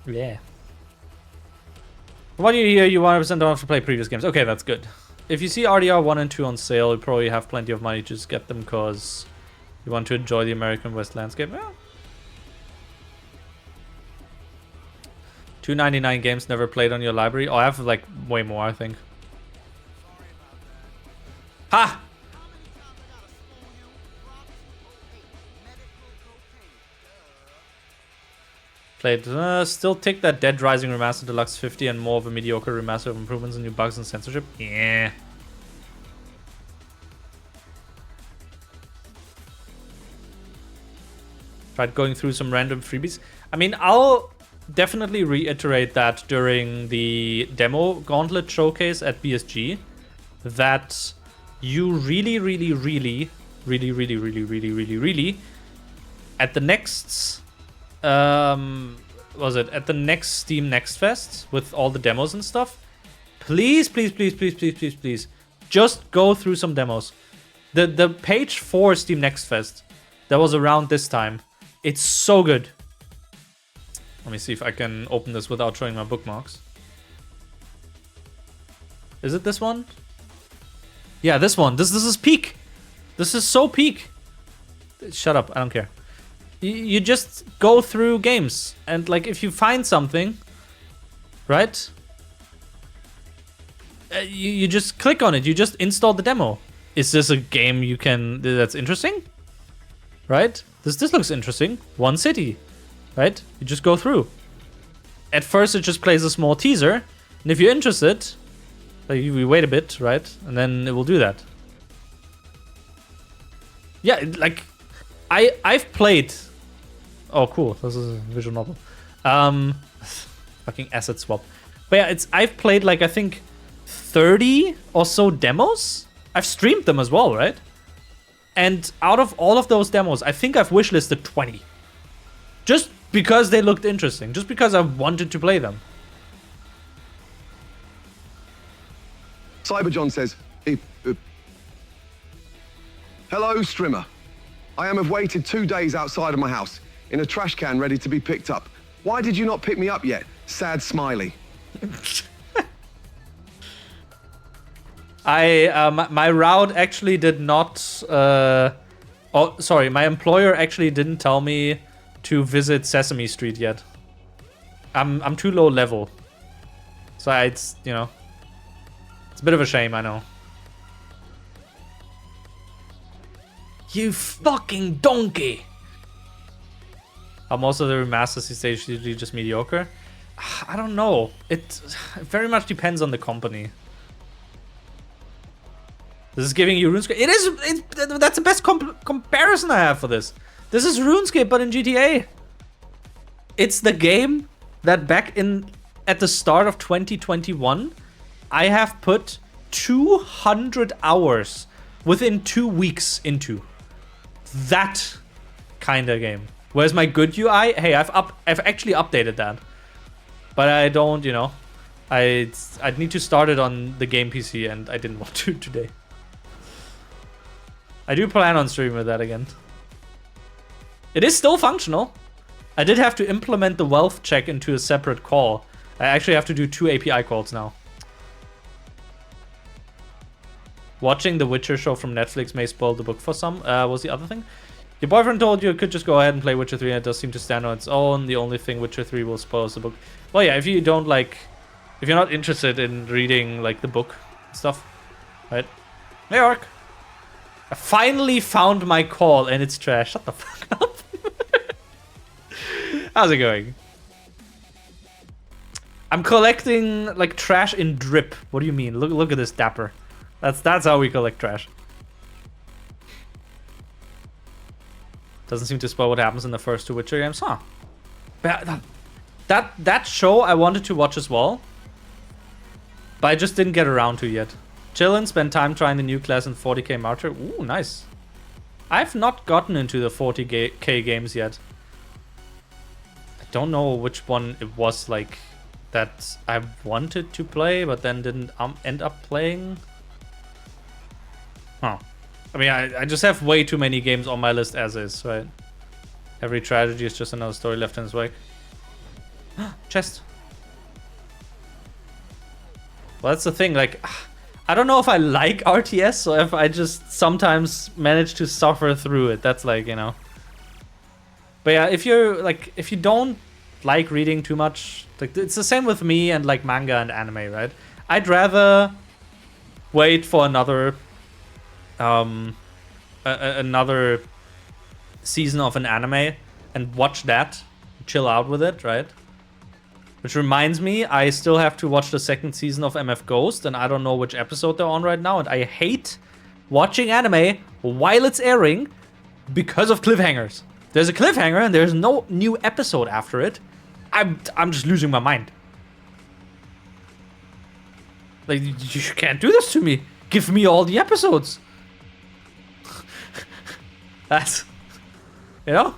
S1: Yeah. What do you hear? You 100% don't have to play previous games. Okay, that's good. If you see RDR 1 and 2 on sale, you probably have plenty of money to just get them because you want to enjoy the American West landscape. Yeah. 299 games never played on your library. Oh, I have like way more, I think. Ha! Played, still take that Dead Rising Remastered Deluxe 50 and more of a mediocre remaster of improvements and new bugs and censorship. Yeah. Tried going through some random freebies. I mean, I'll definitely reiterate that during the demo gauntlet showcase at BSG that you really at the next was it at the next Steam Next Fest with all the demos and stuff, please just go through some demos. The page for Steam Next Fest that was around this time, it's so good. Let me see if I can open this without showing my bookmarks. Is it this one? Yeah, this one. This is peak. This is so peak. Shut up, I don't care. You just go through games and like if you find something, right? You just click on it. You just install the demo. Is this a game you can that's interesting? Right? This looks interesting. One city, right? You just go through. At first it just plays a small teaser, and if you're interested, like we wait a bit, right? And then it will do that. Yeah, like I've played. Oh, cool. This is a visual novel. Fucking asset swap. But yeah, I've played like I think 30 or so demos. I've streamed them as well, right? And out of all of those demos, I think I've wishlisted 20. Just because they looked interesting. Just because I wanted to play them.
S3: Cyberjohn says, hello, Strimmer. I have waited 2 days outside of my house in a trash can ready to be picked up. Why did you not pick me up yet? Sad smiley.
S1: My route actually did not, oh, sorry, my employer actually didn't tell me to visit Sesame Street yet. I'm too low level. So it's, you know, it's a bit of a shame, I know. You fucking donkey! Are most of the remasters these days usually just mediocre? I don't know. It very much depends on the company. This is giving you RuneScape. It is. That's the best comparison I have for this. This is RuneScape, but in GTA. It's the game that back at the start of 2021, I have put 200 hours within 2 weeks into. That kind of game. Where's my good UI? Hey, I've actually updated that, but I don't, you know, I'd need to start it on the game PC, and I didn't want to today. I do plan on streaming with that again. It is still functional. I did have to implement the wealth check into a separate call. I actually have to do 2 API calls now. Watching the Witcher show from Netflix may spoil the book for some. Was the other thing? Your boyfriend told you could just go ahead and play Witcher 3 and it does seem to stand on its own. The only thing Witcher 3 will spoil is the book. Well, yeah, if you don't like... If you're not interested in reading, like, the book and stuff, right? Hey, Orc. I finally found my call and it's trash. Shut the fuck up. How's it going? I'm collecting, like, trash in drip. What do you mean? Look at this dapper. That's how we collect trash. Doesn't seem to spoil what happens in the first 2 Witcher games, huh? That show I wanted to watch as well, but I just didn't get around to yet. Chillin', spend time trying the new class in 40k Martyr. Ooh, nice. I've not gotten into the 40k games yet. I don't know which one it was, like, that I wanted to play, but then didn't end up playing. Huh. I mean, I just have way too many games on my list as is, right? Every tragedy is just another story left in its wake. Chest. Well, that's the thing, like, I don't know if I like RTS or if I just sometimes manage to suffer through it. That's like, you know. But yeah, if you don't like reading too much, like, it's the same with me and like manga and anime, right? I'd rather wait for another another season of an anime and watch that, chill out with it, right? Which reminds me, I still have to watch the 2nd season of MF Ghost, and I don't know which episode they're on right now, and I hate watching anime while it's airing because of cliffhangers. There's a cliffhanger and there's no new episode after it. I'm just losing my mind. Like, you can't do this to me. Give me all the episodes. That's, you know?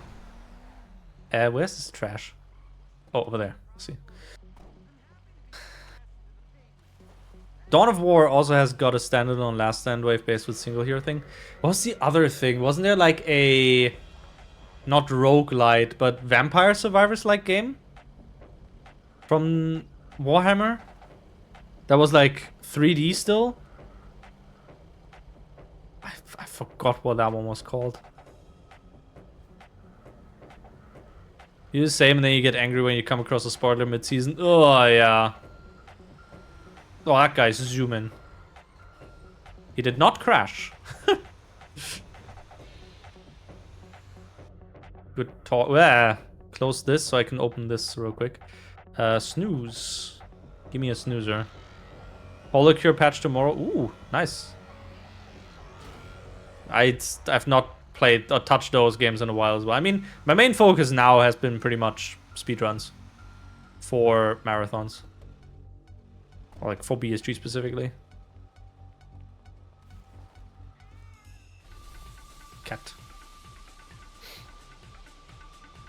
S1: Where's this trash? Oh, over there. Let's see. Dawn of War also has got a standalone Last Stand wave based with single hero thing. What was the other thing? Wasn't there like a... Not roguelite, but Vampire Survivors like game? From Warhammer? That was like 3D still? I forgot what that one was called. You do the same and then you get angry when you come across a spoiler mid-season. Oh, yeah. Oh, that guy's zooming. He did not crash. Good talk. Close this so I can open this real quick. Snooze. Give me a snoozer. Holocure patch tomorrow. Ooh, nice. I've not played or touched those games in a while as well. I mean, my main focus now has been pretty much speedruns for marathons. Or like for BSG specifically. Cat.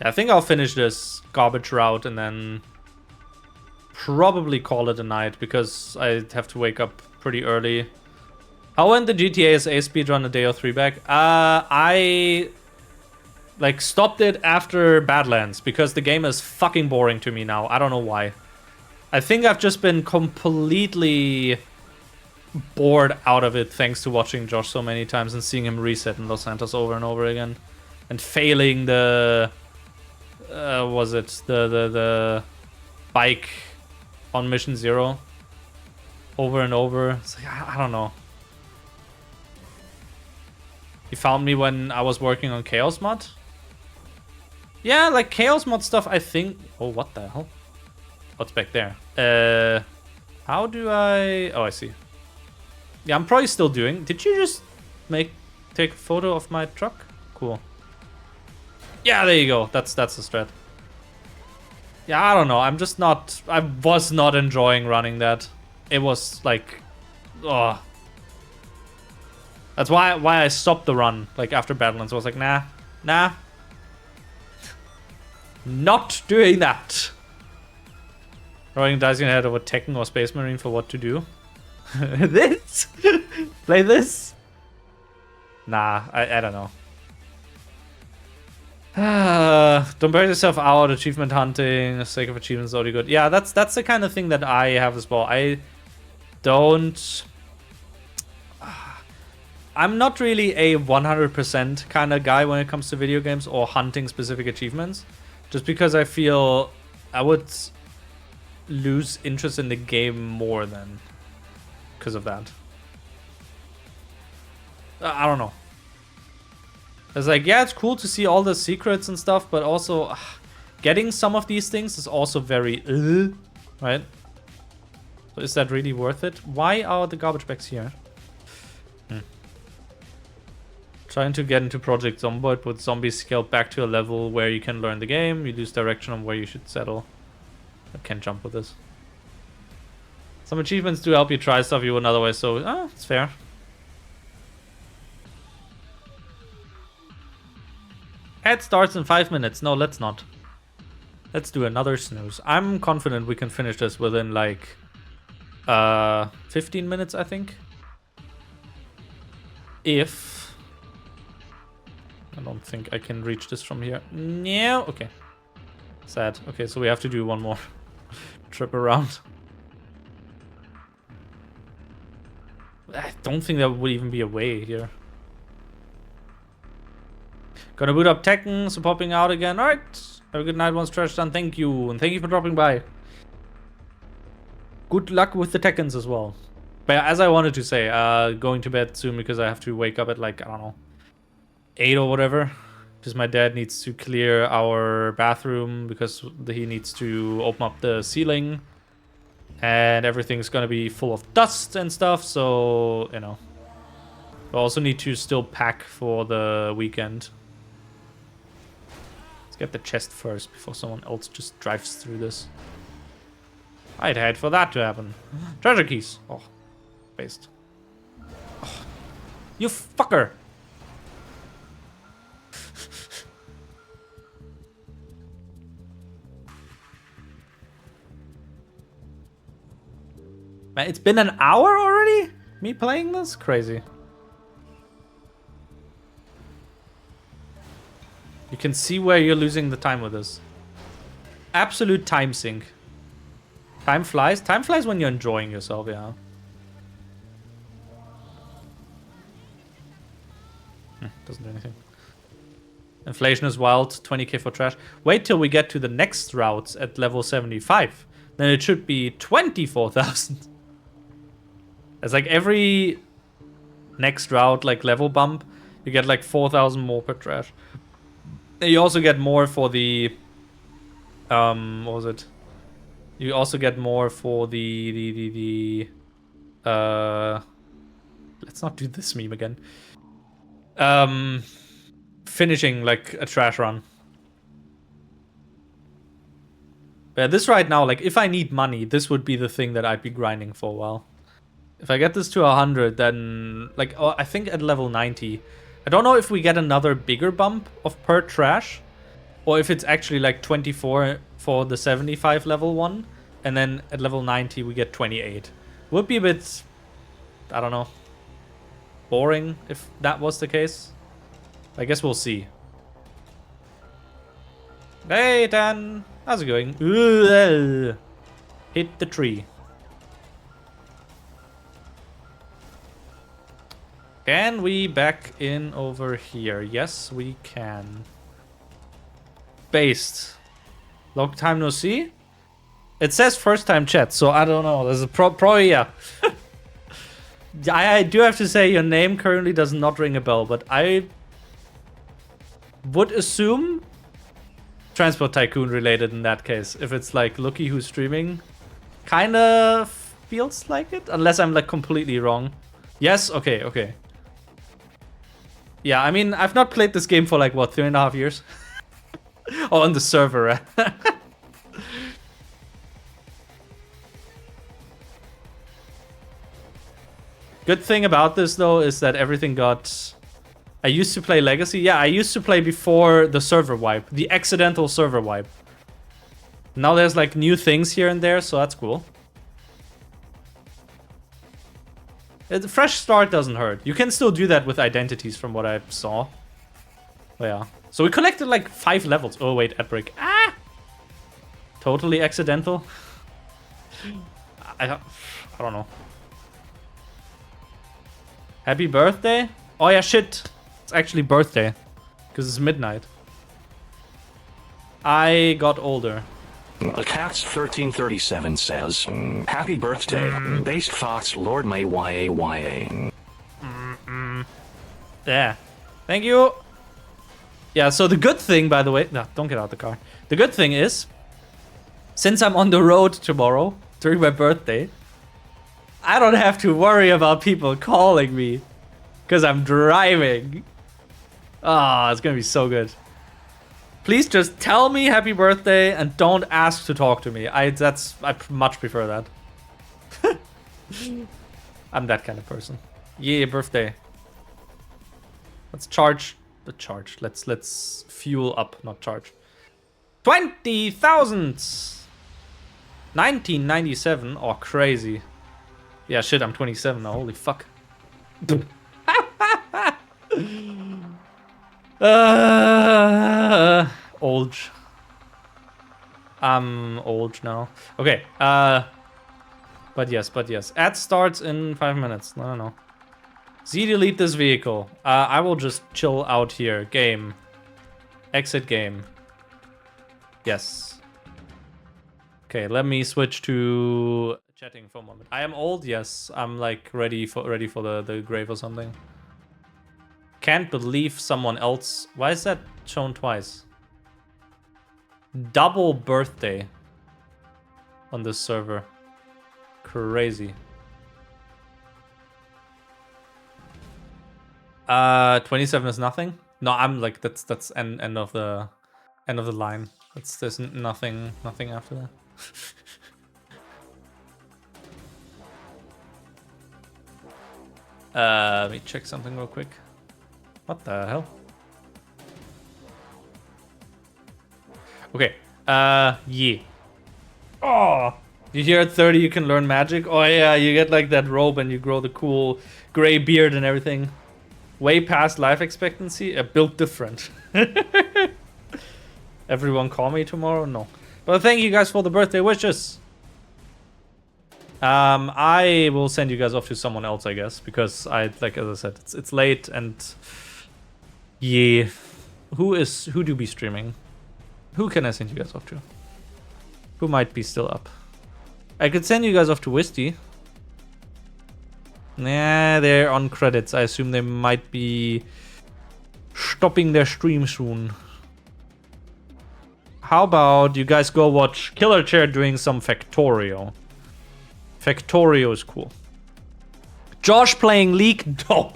S1: Yeah, I think I'll finish this garbage route and then probably call it a night because I have to wake up pretty early. How went the GTA SA speedrun a day or 3 back? I like stopped it after Badlands because the game is fucking boring to me now. I don't know why. I think I've just been completely bored out of it thanks to watching Josh so many times and seeing him reset in Los Santos over and over again. And failing the... was it the bike on Mission Zero over and over. It's like, I don't know. You found me when I was working on Chaos Mod? Yeah, like Chaos Mod stuff, I think... Oh, what the hell? What's back there? How do I... Oh, I see. Yeah, I'm probably still doing... Did you just take a photo of my truck? Cool. Yeah, there you go. That's the strat. Yeah, I don't know. I'm just not... I was not enjoying running that. It was like... Oh. That's why I stopped the run, like, after Badlands. I was like, nah. Not doing that. Rolling dice in your head over Tekken or Space Marine for what to do. This? Play this? Nah, I don't know. Don't burn yourself out. Achievement hunting, the sake of achievements is already good. Yeah, that's the kind of thing that I have as well. I don't... I'm not really a 100% kind of guy when it comes to video games or hunting specific achievements. Just because I feel I would lose interest in the game more than because of that. I don't know. It's like, yeah, it's cool to see all the secrets and stuff, but also getting some of these things is also very right? So is that really worth it? Why are the garbage bags here? Trying to get into Project Zomboid, but zombies scale back to a level where you can learn the game. You lose direction on where you should settle. I can't jump with this. Some achievements do help you try stuff you wouldn't otherwise, so it's fair. Ad starts in 5 minutes. No, let's not. Let's do another snooze. I'm confident we can finish this within like 15 minutes, I think. If I don't think I can reach this from here. No, okay. Sad. Okay, so we have to do one more trip around. I don't think there would even be a way here. Gonna boot up Tekken, so popping out again. Alright. Have a good night once trash done. Thank you. And thank you for dropping by. Good luck with the Tekkens as well. But yeah, as I wanted to say, going to bed soon because I have to wake up at like, I don't know, 8 or whatever. Because my dad needs to clear our bathroom because he needs to open up the ceiling. And everything's gonna be full of dust and stuff, so, you know. I also need to still pack for the weekend. Let's get the chest first before someone else just drives through this. I'd hate for that to happen. Treasure keys. Oh, based. Oh, you fucker. Man, it's been an hour already? Me playing this? Crazy. You can see where you're losing the time with this. Absolute time sink. Time flies. Time flies when you're enjoying yourself, yeah. Doesn't do anything. Inflation is wild. 20k for trash. Wait till we get to the next routes at level 75. Then it should be 24,000. It's like every next route, like level bump, you get like 4,000 more per trash. And you also get more for the... what was it? You also get more for the let's not do this meme again. Finishing like a trash run. But this right now, like if I need money, this would be the thing that I'd be grinding for a while. If I get this to 100, then like I think at level 90, I don't know if we get another bigger bump of per trash, or if it's actually like 24 for the 75 level one, and then at level 90 we get 28. Would be a bit, I don't know, boring if that was the case. I guess we'll see. Hey Dan, how's it going? Hit the tree. Can we back in over here? Yes, we can. Based. Long time no see? It says first time chat, so I don't know. There's a probably, yeah. I do have to say your name currently does not ring a bell, but I would assume Transport Tycoon related in that case. If it's like Lucky who's streaming, kind of feels like it, unless I'm like completely wrong. Yes, okay, okay. Yeah, I mean, I've not played this game for like, what, 3.5 years? Oh, on the server. Good thing about this, though, is that everything got... I used to play Legacy. Yeah, I used to play before the server wipe. The accidental server wipe. Now there's like new things here and there, so that's cool. A fresh start doesn't hurt. You can still do that with identities from what I saw. Oh, yeah. So we collected like 5 levels. Oh, wait, ad break. Ah! Totally accidental. I don't know. Happy birthday? Oh yeah, shit. It's actually birthday. Because it's midnight. I got older.
S4: The Cat's 1337 says, Happy birthday. Based thoughts, Lord May YA.
S1: Yeah. Thank you. Yeah, so the good thing, by the way... No, don't get out of the car. The good thing is, since I'm on the road tomorrow, during my birthday, I don't have to worry about people calling me. Because I'm driving. Ah, it's gonna be so good. Please just tell me happy birthday and don't ask to talk to me. I much prefer that. I'm that kind of person. Yeah, birthday. Let's charge the charge. Let's fuel up, not charge. 20,000. 1997. Oh, crazy. Yeah, shit. I'm 27 now. Holy fuck. Old. I'm old now. Okay. But yes. Ad starts in 5 minutes. No. Z delete this vehicle. I will just chill out here. Game. Exit game. Yes. Okay, let me switch to chatting for a moment. I am old, yes. I'm like ready for the grave or something. Can't believe someone else. Why is that shown twice? Double birthday on this server. Crazy. 27 is nothing. No, I'm like that's end of the line. There's nothing after that. Let me check something real quick. What the hell? Okay. Yeah. Oh, you hear at 30 you can learn magic? Oh yeah, you get like that robe and you grow the cool gray beard and everything. Way past life expectancy. Built different. Everyone call me tomorrow? No. But thank you guys for the birthday wishes. I will send you guys off to someone else, I guess, because as I said, it's late and yeah. Who do be streaming? Who can I send you guys off to? Who might be still up? I could send you guys off to Wisty. Nah, they're on credits. I assume they might be stopping their stream soon. How about you guys go watch Killer Chair doing some Factorio? Factorio is cool. Josh playing League? No.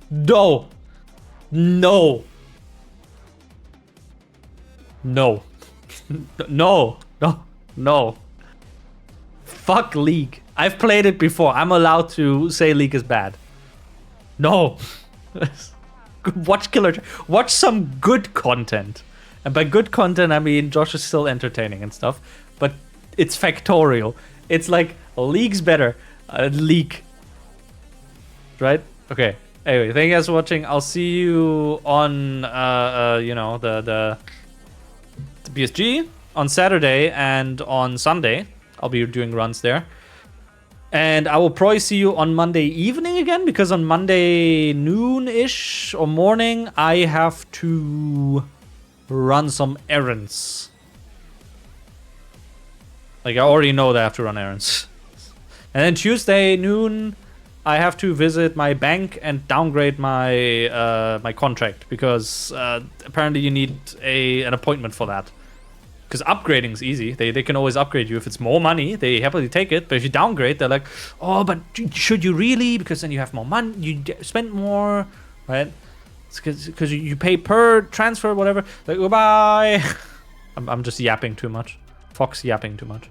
S1: No. No. No. No. No. No. Fuck League. I've played it before. I'm allowed to say League is bad. No. Watch Killer Chair. Watch some good content. And by good content, I mean Josh is still entertaining and stuff. But it's Factorial. It's like League's better. League. Right? Okay. Anyway, thank you guys for watching. I'll see you on, the BSG on Saturday and on Sunday. I'll be doing runs there. And I will probably see you on Monday evening again, because on Monday noon-ish or morning, I have to run some errands. Like, I already know that I have to run errands. And then Tuesday noon, I have to visit my bank and downgrade my my contract, because apparently you need an appointment for that. Because upgrading is easy. They can always upgrade you. If it's more money, they happily take it. But if you downgrade, they're like, oh, but should you really? Because then you have more money, you spend more, right? Because you pay per transfer, whatever. Like, goodbye. I'm just yapping too much. Fox yapping too much.